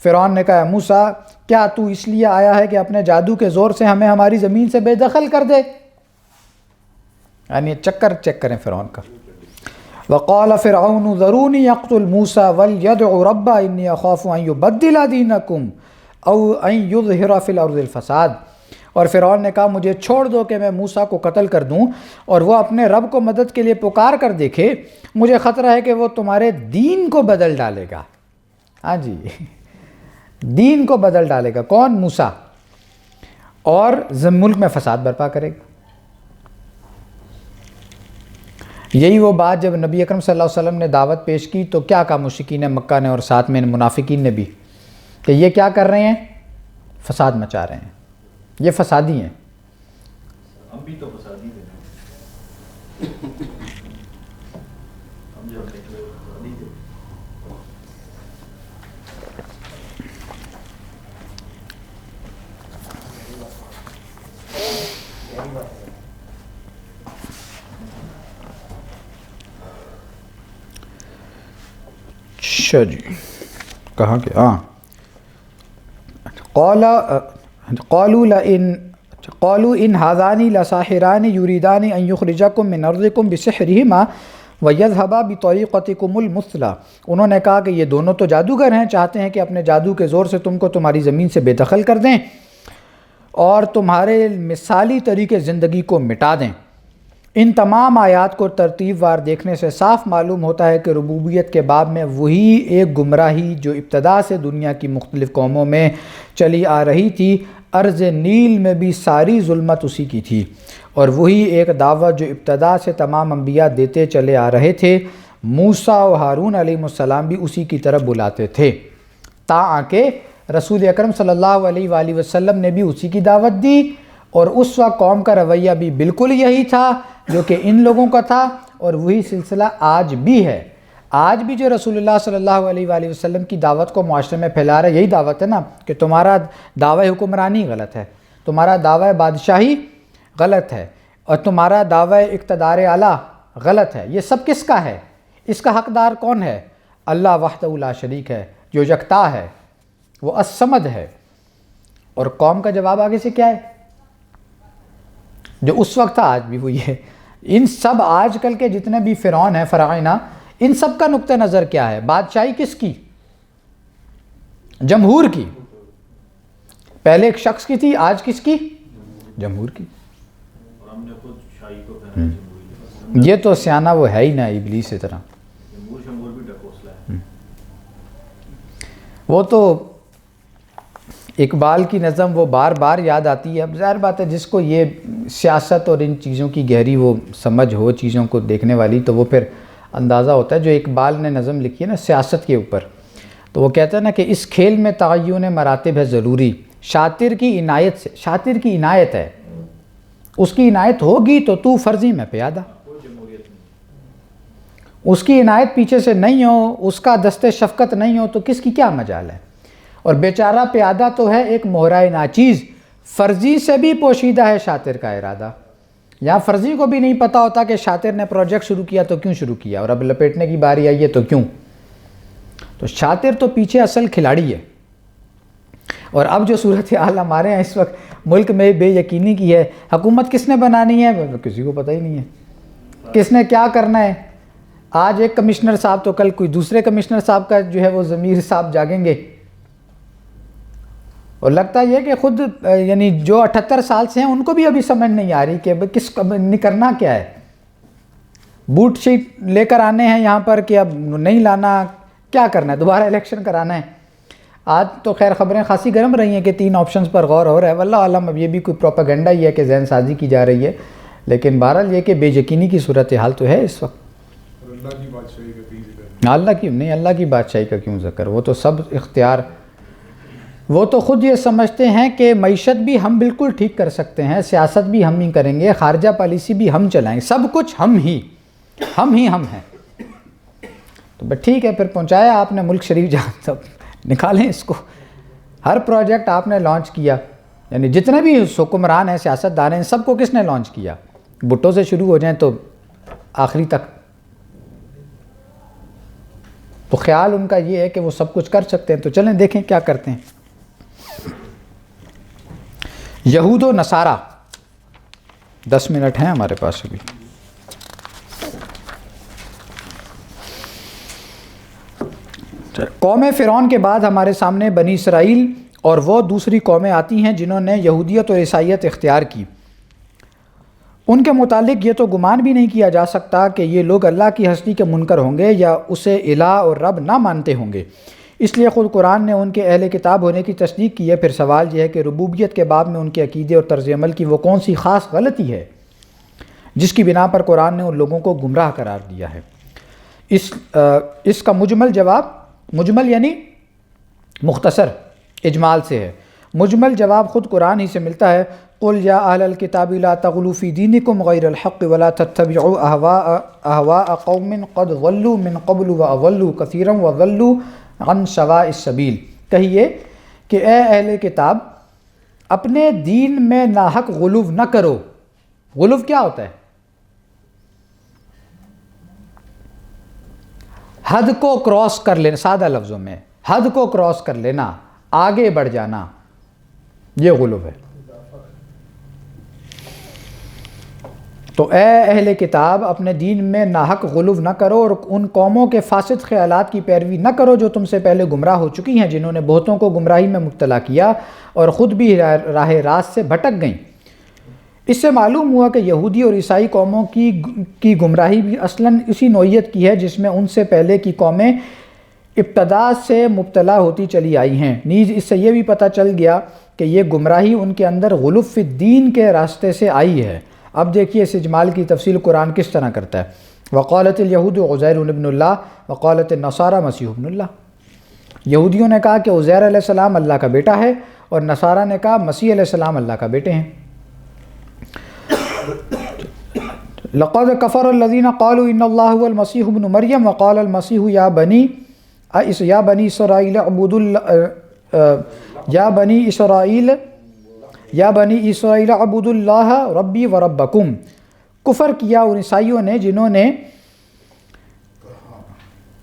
فرعون نے کہا موسیٰ کیا تو اس لیے آیا ہے کہ اپنے جادو کے زور سے ہمیں ہماری زمین سے بے دخل کر دے؟ یعنی چکر چیک کریں فرعون کا۔ وقال فرعون ذرونی یقتل موسیٰ ولیدع ربہ انی اخاف ان یبدل دینکم او ان یظہر فی الارض الفساد، اور فرعون نے کہا مجھے چھوڑ دو کہ میں موسیٰ کو قتل کر دوں اور وہ اپنے رب کو مدد کے لیے پکار کر دیکھے، مجھے خطرہ ہے کہ وہ تمہارے دین کو بدل ڈالے گا۔ ہاں جی، دین کو بدل ڈالے گا، کون؟ موسیٰ، اور ملک میں فساد برپا کرے گا۔ یہی وہ بات جب نبی اکرم صلی اللہ علیہ وسلم نے دعوت پیش کی تو کیا کہا مشرکین مکہ نے اور ساتھ میں منافقین نے بھی کہ یہ کیا کر رہے ہیں؟ فساد مچا رہے ہیں، یہ فسادی ہیں۔ ہم بھی تو فسادی تھے، ہم جب نکلے فسادی تھے۔ اچھا جی، کہاں کہ قالوا ان هذان لساحران يريدان ان يخرجكم من ارضكم بسحرهما ويذهبا بطريقتكم المثلى، انہوں نے کہا کہ یہ دونوں تو جادوگر ہیں، چاہتے ہیں کہ اپنے جادو کے زور سے تم کو تمہاری زمین سے بے دخل کر دیں اور تمہارے مثالی طریقے زندگی کو مٹا دیں۔ ان تمام آیات کو ترتیب وار دیکھنے سے صاف معلوم ہوتا ہے کہ ربوبیت کے باب میں وہی ایک گمراہی جو ابتدا سے دنیا کی مختلف قوموں میں چلی آ رہی تھی، ارض نیل میں بھی ساری ظلمت اسی کی تھی، اور وہی ایک دعوت جو ابتدا سے تمام انبیاء دیتے چلے آ رہے تھے، موسیٰ و ہارون علیہ السلام بھی اسی کی طرف بلاتے تھے، تاں کہ رسول اکرم صلی اللہ علیہ وآلہ وسلم نے بھی اسی کی دعوت دی، اور اس وقت قوم کا رویہ بھی بالکل یہی تھا جو کہ ان لوگوں کا تھا، اور وہی سلسلہ آج بھی ہے۔ آج بھی جو رسول اللہ صلی اللہ علیہ وآلہ وسلم کی دعوت کو معاشرے میں پھیلا رہا ہے یہی دعوت ہے نا، کہ تمہارا دعوی حکمرانی غلط ہے، تمہارا دعوی بادشاہی غلط ہے، اور تمہارا دعوی اقتدار اعلیٰ غلط ہے۔ یہ سب کس کا ہے؟ اس کا حقدار کون ہے؟ اللہ وحدہ لا شریک ہے، جو یکتا ہے، وہ الصمد ہے۔ اور قوم کا جواب آگے سے کیا ہے؟ جو اس وقت تھا آج بھی وہی ہے۔ ان سب آج کل کے جتنے بھی فرعون ہیں، فراعنہ، ان سب کا نقطہ نظر کیا ہے؟ بادشاہی کس کی؟ جمہور کی۔ پہلے ایک شخص کی تھی، آج کس کی؟ جمہور کی۔ اور ہم نے خود شاہی کو کہنا ہے جمہوری، یہ تو سیانہ وہ ہے ہی نا، ابلیس کی طرح۔ جمہور شمہور بھی ڈکوسلا ہے۔ وہ تو اقبال کی نظم وہ بار بار یاد آتی ہے۔ اب ظاہر بات ہے جس کو یہ سیاست اور ان چیزوں کی گہری وہ سمجھ ہو، چیزوں کو دیکھنے والی، تو وہ پھر اندازہ ہوتا ہے۔ جو اقبال نے نظم لکھی ہے نا سیاست کے اوپر، تو وہ کہتا ہے نا کہ اس کھیل میں تعین مراتب ہے ضروری، شاطر کی عنایت سے، شاطر کی عنایت ہے، اس کی عنایت ہوگی تو فرضی میں پیادہ، اس کی عنایت پیچھے سے نہیں ہو، اس کا دست شفقت نہیں ہو تو کس کی کیا مجال ہے؟ اور بیچارہ پیادہ تو ہے ایک مہرہ ناچیز، فرضی سے بھی پوشیدہ ہے شاطر کا ارادہ، یہاں فرضی کو بھی نہیں پتہ ہوتا کہ شاطر نے پروجیکٹ شروع کیا تو کیوں شروع کیا، اور اب لپیٹنے کی باری آئی ہے تو کیوں؟ تو شاطر تو پیچھے اصل کھلاڑی ہے۔ اور اب جو صورتحال ہمارے ہیں اس وقت ملک میں بے یقینی کی ہے، حکومت کس نے بنانی ہے کسی کو پتہ ہی نہیں ہے، کس نے کیا کرنا ہے، آج ایک کمشنر صاحب تو کل کوئی دوسرے کمشنر صاحب کا جو ہے وہ ضمیر صاحب جاگیں گے، اور لگتا یہ کہ خود یعنی جو 78 سال سے ہیں ان کو بھی ابھی سمجھ نہیں آ رہی کہ کس کرنا کیا ہے، بوٹ شیٹ لے کر آنے ہیں یہاں پر کہ اب نہیں لانا، کیا کرنا ہے، دوبارہ الیکشن کرانا ہے۔ آج تو خیر خبریں خاصی گرم رہی ہیں کہ 3 آپشنز پر غور ہو رہا ہے، واللہ عالم اب یہ بھی کوئی پروپیگنڈا ہی ہے کہ ذہن سازی کی جا رہی ہے، لیکن بہرحال یہ کہ بے یقینی کی صورتحال تو ہے اس وقت۔ اللہ کی بادشاہی کا کہیں ذکر اللہ کی بادشاہی کا کیوں ذکر، وہ تو سب اختیار، وہ تو خود یہ سمجھتے ہیں کہ معیشت بھی ہم بالکل ٹھیک کر سکتے ہیں، سیاست بھی ہم ہی کریں گے، خارجہ پالیسی بھی ہم چلائیں گے، سب کچھ ہم ہیں۔ تو بس ٹھیک ہے، پھر پہنچایا آپ نے ملک شریف جہاں تک، نکالیں اس کو۔ ہر پروجیکٹ آپ نے لانچ کیا، یعنی جتنے بھی حکمران ہیں، سیاستدان ہیں، سب کو کس نے لانچ کیا؟ بھٹو سے شروع ہو جائیں تو آخری تک۔ تو خیال ان کا یہ ہے کہ وہ سب کچھ کر سکتے ہیں، تو چلیں دیکھیں کیا کرتے ہیں۔ یہود و نصارہ، 10 منٹ ہیں ہمارے پاس ابھی۔ قوم فرعون کے بعد ہمارے سامنے بنی اسرائیل اور وہ دوسری قومیں آتی ہیں جنہوں نے یہودیت اور عیسائیت اختیار کی۔ ان کے متعلق یہ تو گمان بھی نہیں کیا جا سکتا کہ یہ لوگ اللہ کی ہستی کے منکر ہوں گے یا اسے الہ اور رب نہ مانتے ہوں گے، اس لیے خود قرآن نے ان کے اہل کتاب ہونے کی تصدیق کی ہے۔ پھر سوال یہ ہے کہ ربوبیت کے باب میں ان کے عقیدے اور طرز عمل کی وہ کون سی خاص غلطی ہے جس کی بنا پر قرآن نے ان لوگوں کو گمراہ قرار دیا ہے؟ اس کا مجمل یعنی مختصر اجمال سے ہے، مجمل جواب خود قرآن ہی سے ملتا ہے۔ قل یا اہل الکتاب لا تغلوا فی دینکم غیر الحق ولا تتبعوا اہواء قوم قد ضلوا من قبل واضلوا کثیرا وضلوا عن سواء السبیل۔ کہیے کہ اے اہل کتاب، اپنے دین میں ناحق غلو نہ کرو۔ غلو کیا ہوتا ہے؟ حد کو کراس کر لینا، سادہ لفظوں میں حد کو کراس کر لینا، آگے بڑھ جانا، یہ غلو ہے۔ تو اے اہل کتاب، اپنے دین میں ناحق غلو نہ کرو اور ان قوموں کے فاسد خیالات کی پیروی نہ کرو جو تم سے پہلے گمراہ ہو چکی ہیں، جنہوں نے بہتوں کو گمراہی میں مبتلا کیا اور خود بھی راہ راست سے بھٹک گئیں۔ اس سے معلوم ہوا کہ یہودی اور عیسائی قوموں کی گمراہی بھی اصلاً اسی نوعیت کی ہے جس میں ان سے پہلے کی قومیں ابتدا سے مبتلا ہوتی چلی آئی ہیں۔ نیز اس سے یہ بھی پتہ چل گیا کہ یہ گمراہی ان کے اندر غلو فی الدین کے راستے سے آئی ہے۔ اب دیکھیے اس اجمال کی تفصیل قرآن کس طرح کرتا ہے۔ وقالت الیہود عزیر ابن اللہ وقالت النصارى مسیح ابن اللہ۔ یہودیوں نے کہا کہ عزیر علیہ السلام اللہ کا بیٹا ہے، اور نصارہ نے کہا مسیح علیہ السلام اللہ کا بیٹے ہیں۔ لقد کفر الذین قالوا ان اللہ هو المسیح ابن مریم وقال المسیح یا بنی اسرائیل اعبدوا اللہ ربی و ربکم۔ کفر کیا ان عیسائیوں نے جنہوں نے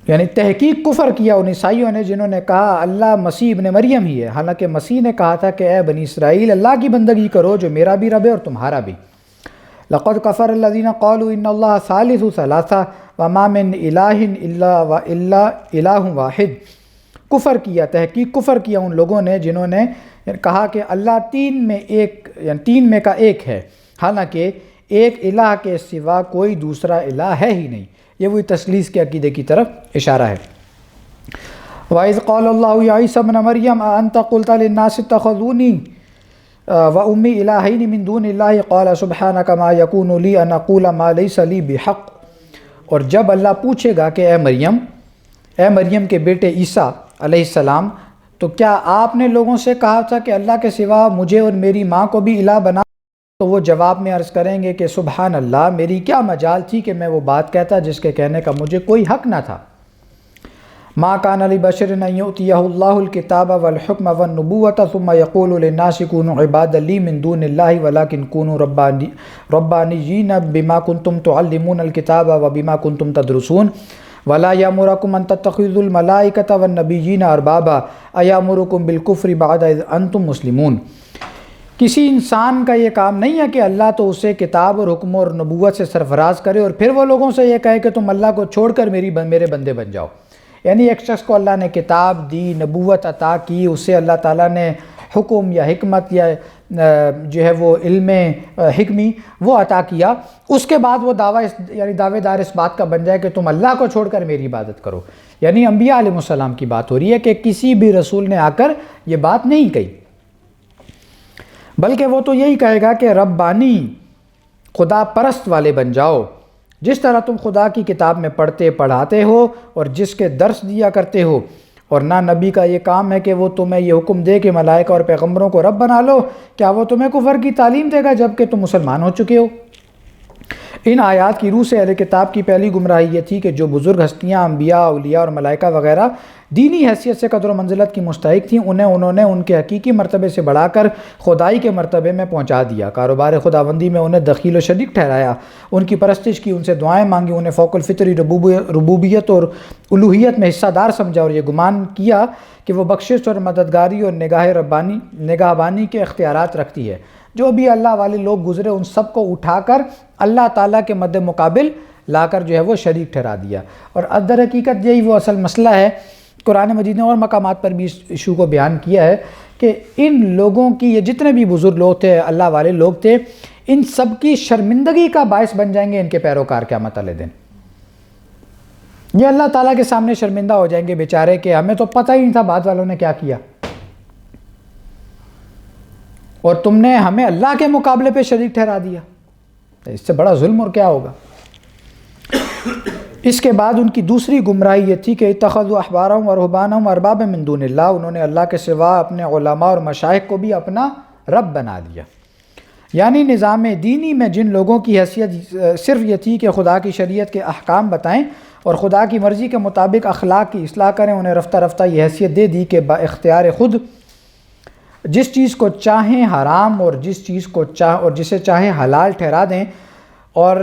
یعنی تحقیق کفر کیا ان عیسائیوں نے جنہوں نے کہا اللہ مسیح ابن مریم ہی ہے، حالانکہ مسیح نے کہا تھا کہ اے بنی اسرائیل اللہ کی بندگی کرو جو میرا بھی رب ہے اور تمہارا بھی۔ لقد کفر الذین قالوا ان اللہ ثالث ثلاثہ وما من الہ الا الہ واحد۔ کفر کیا، تحقیق کفر کیا ان لوگوں نے جنہوں نے کہا کہ اللہ تین میں کا ایک ہے، حالانکہ ایک الہ کے سوا کوئی دوسرا الہ ہے ہی نہیں۔ یہ وہی تثلیث کے عقیدے کی طرف اشارہ ہے۔ وَإِذْ قَالَ اللَّهُ يَا عِيسَى ابْنَ مَرْيَمَ أَأَنْتَ قُلْتَ لِلنَّاسِ اتَّخَذُونِي وَأُمِّي إِلَٰهَيْنِ مِن دُونِ اللَّهِ قَالَ سُبْحَانَكَ مَا يَكُونُ لِي أَنْ أَقُولَ مَا لَيْسَ لِي بِحَقٍّ۔ اور جب اللہ پوچھے گا کہ اے مریم کے بیٹے عیسیٰ، علیہ السلام تو کیا آپ نے لوگوں سے کہا تھا کہ اللہ کے سوا مجھے اور میری ماں کو بھی الہ بنا؟ تو وہ جواب میں عرض کریں گے کہ سبحان اللہ، میری کیا مجال تھی کہ میں وہ بات کہتا جس کے کہنے کا مجھے کوئی حق نہ تھا۔ ما کان لبشر ان یؤتیہ اللہ الکتاب والحکم والنبوۃ ثم یقول للناس کونوا عبادا لی من دون اللہ ولکن کونوا ربانیین بما کنتم تعلمون الکتاب وبما کنتم تدرسون ولا یامرکم ان تتخذوا الملائکۃ والنبیین اربابا ایامرکم بالکفر بعد اذ انتم مسلمون۔ کسی انسان کا یہ کام نہیں ہے کہ اللہ تو اسے کتاب اور حکم اور نبوت سے سرفراز کرے اور پھر وہ لوگوں سے یہ کہے کہ تم اللہ کو چھوڑ کر میرے بندے بن جاؤ۔ یعنی ایک شخص کو اللہ نے کتاب دی، نبوت عطا کی، اسے اللہ تعالیٰ نے حکم یا حکمت یا جو ہے وہ علم حکمی وہ عطا کیا، اس کے بعد وہ دعوے دار اس بات کا بن جائے کہ تم اللہ کو چھوڑ کر میری عبادت کرو۔ یعنی انبیاء علیہ السلام کی بات ہو رہی ہے کہ کسی بھی رسول نے آ کر یہ بات نہیں کہی، بلکہ وہ تو یہی کہے گا کہ ربانی خدا پرست والے بن جاؤ، جس طرح تم خدا کی کتاب میں پڑھاتے ہو اور جس کے درس دیا کرتے ہو، اور نہ نبی کا یہ کام ہے کہ وہ تمہیں یہ حکم دے کہ ملائکہ اور پیغمبروں کو رب بنا لو۔ کیا وہ تمہیں کفر کی تعلیم دے گا جب کہ تم مسلمان ہو چکے ہو؟ ان آیات کی روح سے اہل کتاب کی پہلی گمراہی یہ تھی کہ جو بزرگ ہستیاں انبیاء، اولیاء اور ملائکہ وغیرہ دینی حیثیت سے قدر و منزلت کی مستحق تھیں، انہوں نے ان کے حقیقی مرتبے سے بڑھا کر خدائی کے مرتبے میں پہنچا دیا۔ کاروبار خداوندی میں انہیں دخیل و شریک ٹھہرایا، ان کی پرستش کی، ان سے دعائیں مانگی، انہیں فوق الفطری ربوبیت اور الوہیت میں حصہ دار سمجھا اور یہ گمان کیا کہ وہ بخشش اور مددگاری اور نگہبانی کے اختیارات رکھتی ہے۔ جو بھی اللہ والے لوگ گزرے ان سب کو اٹھا کر اللہ تعالیٰ کے مد مقابل لا کر جو ہے وہ شریک ٹھہرا دیا، اور در حقیقت یہی وہ اصل مسئلہ ہے۔ قرآن مجید نے اور مقامات پر بھی اس ایشو کو بیان کیا ہے کہ ان لوگوں کی، یہ جتنے بھی بزرگ لوگ تھے، اللہ والے لوگ تھے، ان سب کی شرمندگی کا باعث بن جائیں گے ان کے پیروکار قیامت والے دن۔ یہ اللہ تعالیٰ کے سامنے شرمندہ ہو جائیں گے بیچارے کہ ہمیں تو پتہ ہی نہیں تھا بعد والوں نے کیا کیا، اور تم نے ہمیں اللہ کے مقابلے پہ شریک ٹھہرا دیا۔ اس سے بڑا ظلم اور کیا ہوگا؟ اس کے بعد ان کی دوسری گمراہی یہ تھی کہ اتخذوا احبارهم ورهبانهم اربابا من دون اللہ، انہوں نے اللہ کے سوا اپنے علماء اور مشائخ کو بھی اپنا رب بنا لیا۔ یعنی نظام دینی میں جن لوگوں کی حیثیت صرف یہ تھی کہ خدا کی شریعت کے احکام بتائیں اور خدا کی مرضی کے مطابق اخلاق کی اصلاح کریں، انہیں رفتہ رفتہ یہ حیثیت دے دی کہ با اختیار خود جس چیز کو چاہیں حرام اور جسے چاہیں حلال ٹھہرا دیں، اور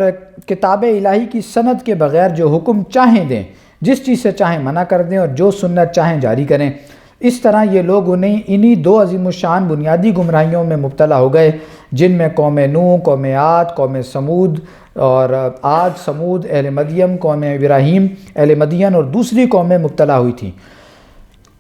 کتاب الہی کی سند کے بغیر جو حکم چاہیں دیں، جس چیز سے چاہیں منع کر دیں اور جو سنت چاہیں جاری کریں۔ اس طرح یہ لوگ انہی دو عظیم الشان بنیادی گمراہیوں میں مبتلا ہو گئے جن میں قوم نوح، قوم عاد، قوم سمود، اور عاد، سمود، اہل مدین، قوم ابراہیم، اہل مدین اور دوسری قومیں مبتلا ہوئی تھیں۔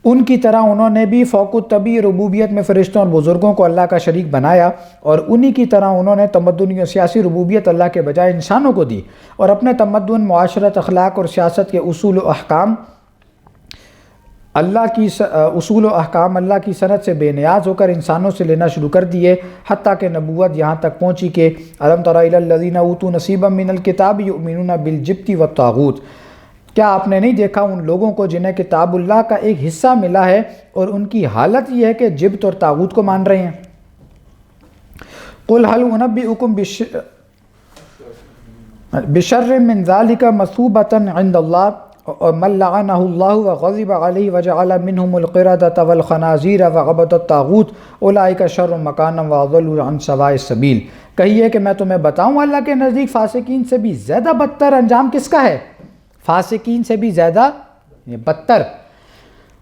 ان کی طرح انہوں نے بھی فوق الطبیع ربوبیت میں فرشتوں اور بزرگوں کو اللہ کا شریک بنایا، اور انہی کی طرح انہوں نے تمدنی اور سیاسی ربوبیت اللہ کے بجائے انسانوں کو دی، اور اپنے تمدن، معاشرت، اخلاق اور سیاست کے اصول و احکام اللہ کی سند سے بے نیاز ہو کر انسانوں سے لینا شروع کر دیے، حتیٰ کہ نبوت یہاں تک پہنچی کہ الم تر الی الذین اوتوا نصیبا من الکتاب یؤمنون بالجبت والطاغوت، کیا آپ نے نہیں دیکھا ان لوگوں کو جنہیں کتاب اللہ کا ایک حصہ ملا ہے اور ان کی حالت یہ ہے کہ جبت اور طاغوت کو مان رہے ہیں۔ قل هل انبئکم بشر من ذلک مثوبۃ عند اللہ من لعنہ اللہ وغضب علیہ وجعل منہم القردۃ والخنازیر وعبد الطاغوت اولئک شر مکانا واضل عن سواء السبیل۔ کہیے کہ میں تمہیں بتاؤں اللہ کے نزدیک فاسقین سے بھی زیادہ بدتر انجام کس کا ہے؟ فاسقین سے بھی زیادہ بدتر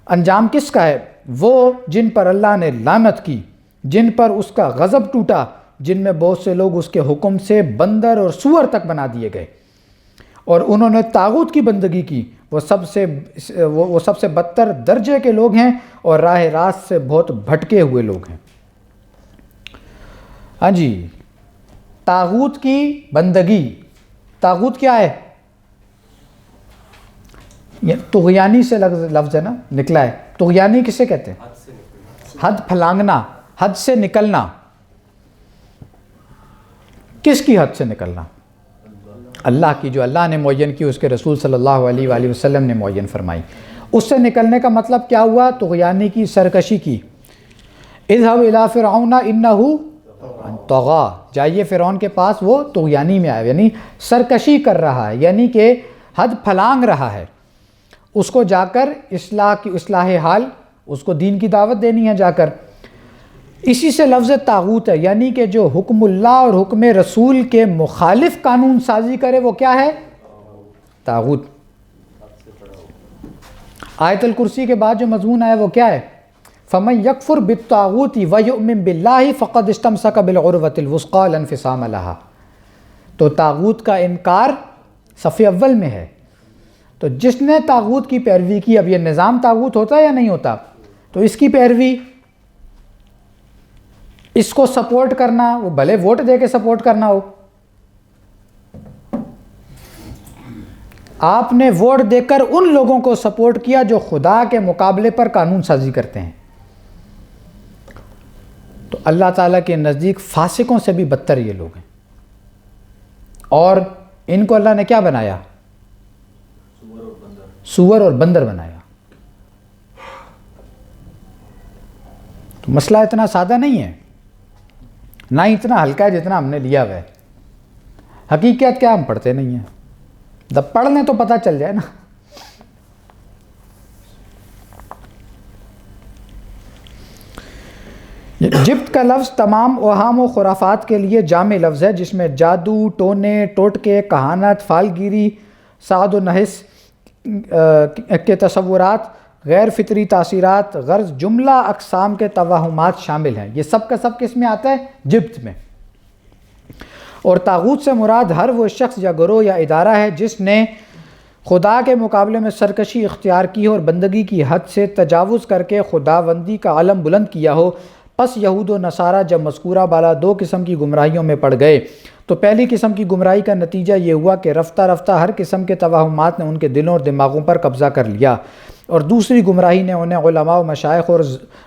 انجام کس کا ہے؟ وہ جن پر اللہ نے لعنت کی، جن پر اس کا غضب ٹوٹا، جن میں بہت سے لوگ اس کے حکم سے بندر اور سور تک بنا دیے گئے، اور انہوں نے طاغوت کی بندگی کی، وہ سب سے بدتر درجے کے لوگ ہیں اور راہ راست سے بہت بھٹکے ہوئے لوگ ہیں۔ ہاں جی، طاغوت کی بندگی، طاغوت کیا ہے؟ طغیانی سے لفظ ہے نا، نکلا ہے۔ طغیانی کسے کہتے ہیں؟ حد پھلانگنا، حد سے نکلنا۔ کس کی حد سے نکلنا؟ اللہ کی، جو اللہ نے معین کی، اس کے رسول صلی اللہ علیہ وآلہ وسلم نے معین فرمائی۔ اس سے نکلنے کا مطلب کیا ہوا؟ طغیانی کی، سرکشی کی. اذهب الى فرعون انه طغى، جائیے فرعون کے پاس، وہ طغیانی میں آیا، یعنی سرکشی کر رہا ہے، یعنی کہ حد پھلانگ رہا ہے. اس کو جا کر اصلاح حال، اس کو دین کی دعوت دینی ہے جا کر. اسی سے لفظ طاغوت ہے، یعنی کہ جو حکم اللہ اور حکم رسول کے مخالف قانون سازی کرے وہ کیا ہے؟ طاغوت. آیت الکرسی کے بعد جو مضمون آیا وہ کیا ہے؟ فَمَن يَكْفُرْ بِالطَّاغُوتِ وَيُؤْمِن بِاللَّهِ فَقَدْ اسْتَمْسَكَ بِالْعُرْوَةِ الْوُثْقَىٰ لَا انفصام لَهَا. تو طاغوت کا انکار صف اول میں ہے. تو جس نے طاغوت کی پیروی کی، اب یہ نظام طاغوت ہوتا ہے یا نہیں ہوتا، تو اس کی پیروی، اس کو سپورٹ کرنا، وہ بھلے ووٹ دے کے سپورٹ کرنا ہو. آپ نے ووٹ دے کر ان لوگوں کو سپورٹ کیا جو خدا کے مقابلے پر قانون سازی کرتے ہیں. تو اللہ تعالیٰ کے نزدیک فاسقوں سے بھی بدتر یہ لوگ ہیں. اور ان کو اللہ نے کیا بنایا؟ سور اور بندر بنایا. تو مسئلہ اتنا سادہ نہیں ہے، نہ اتنا ہلکا ہے جتنا ہم نے لیا ہوا ہے. حقیقت کیا ہم پڑھتے نہیں ہیں، جب پڑھ لیں تو پتہ چل جائے نا. جبت کا لفظ تمام اوہام و خرافات کے لیے جامع لفظ ہے، جس میں جادو، ٹونے، ٹوٹکے، کہانت، فالگیری، سعد و نحس کے تصورات، غیر فطری تاثیرات، غرض جملہ اقسام کے توہمات شامل ہیں. یہ سب کا سب کس میں آتا ہے؟ جبت میں. اور طاغوت سے مراد ہر وہ شخص یا گروہ یا ادارہ ہے جس نے خدا کے مقابلے میں سرکشی اختیار کی ہو اور بندگی کی حد سے تجاوز کر کے خداوندی کا علم بلند کیا ہو. پس یہود و نصارہ جب مذکورہ بالا دو قسم کی گمراہیوں میں پڑ گئے تو پہلی قسم کی گمراہی کا نتیجہ یہ ہوا کہ رفتہ رفتہ ہر قسم کے توہمات نے ان کے دلوں اور دماغوں پر قبضہ کر لیا، اور دوسری گمراہی نے انہیں علماء و مشائخ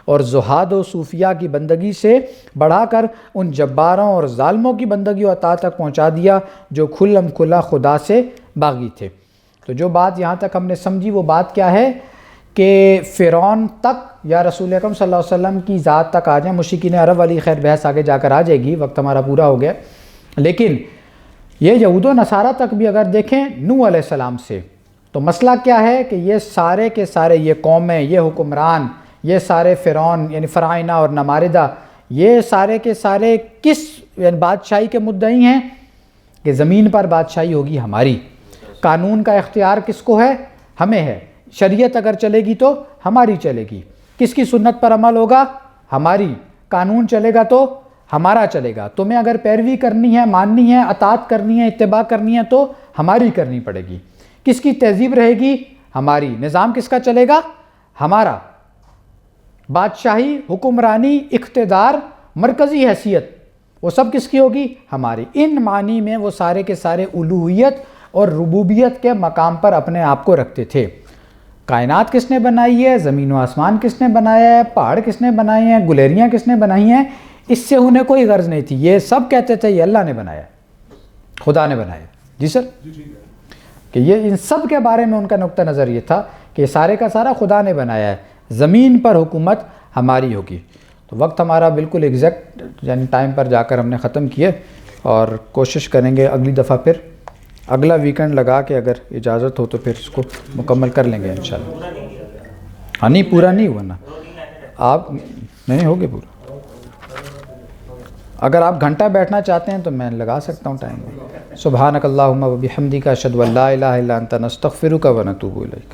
اور زہاد و صوفیاء کی بندگی سے بڑھا کر ان جباروں اور ظالموں کی بندگی و اطاعت تک پہنچا دیا جو کھلم کھلا خدا سے باغی تھے. تو جو بات یہاں تک ہم نے سمجھی وہ بات کیا ہے کہ فرعون تک یا رسول اکرم صلی اللہ علیہ وسلم کی ذات تک آ جائیں. مشرکین عرب والی خیر بحث آگے جا کر آ جائے گی، وقت ہمارا پورا ہو گیا. لیکن یہ یہود و نصارہ تک بھی اگر دیکھیں نوح علیہ السلام سے، تو مسئلہ کیا ہے کہ یہ سارے کے سارے، یہ قومیں، یہ حکمران، یہ سارے فرعون یعنی فرعونہ اور نماردہ، یہ سارے کے سارے کس یعنی بادشاہی کے مدعی ہیں کہ زمین پر بادشاہی ہوگی ہماری. قانون کا اختیار کس کو ہے؟ ہمیں ہے. شریعت اگر چلے گی تو ہماری چلے گی. کس کی سنت پر عمل ہوگا؟ ہماری. قانون چلے گا تو ہمارا چلے گا. تمہیں اگر پیروی کرنی ہے، ماننی ہے، اطاعت کرنی ہے، اتباع کرنی ہے تو ہماری کرنی پڑے گی. کس کی تہذیب رہے گی؟ ہماری. نظام کس کا چلے گا؟ ہمارا. بادشاہی، حکمرانی، اقتدار، مرکزی حیثیت، وہ سب کس کی ہوگی؟ ہماری. ان معنی میں وہ سارے کے سارے الوہیت اور ربوبیت کے مقام پر اپنے آپ کو رکھتے تھے. کائنات کس نے بنائی ہے؟ زمین و آسمان کس نے بنایا ہے؟ پہاڑ کس نے بنائے ہیں؟ گلیریاں کس نے بنائی ہیں؟ اس سے انہیں کوئی غرض نہیں تھی. یہ سب کہتے تھے یہ اللہ نے بنایا، خدا نے بنایا. جی سر، کہ یہ ان سب کے بارے میں ان کا نقطہ نظر یہ تھا کہ سارے کا سارا خدا نے بنایا ہے، زمین پر حکومت ہماری ہوگی. تو وقت ہمارا بالکل ایگزیکٹ یعنی ٹائم پر جا کر ہم نے ختم کیے، اور کوشش کریں گے اگلی دفعہ پھر اگلا ویکنڈ لگا کے اگر اجازت ہو تو پھر اس کو مکمل کر لیں گے انشاءاللہ. ہاں نہیں پورا نہیں ہوا نا آپ، نہیں ہوگے پورا. اگر آپ گھنٹہ بیٹھنا چاہتے ہیں تو میں لگا سکتا ہوں ٹائم. سبحانک اللہم و بحمدک اشہد ان لا الہ الا انت نستغفرک و نتوب الیک.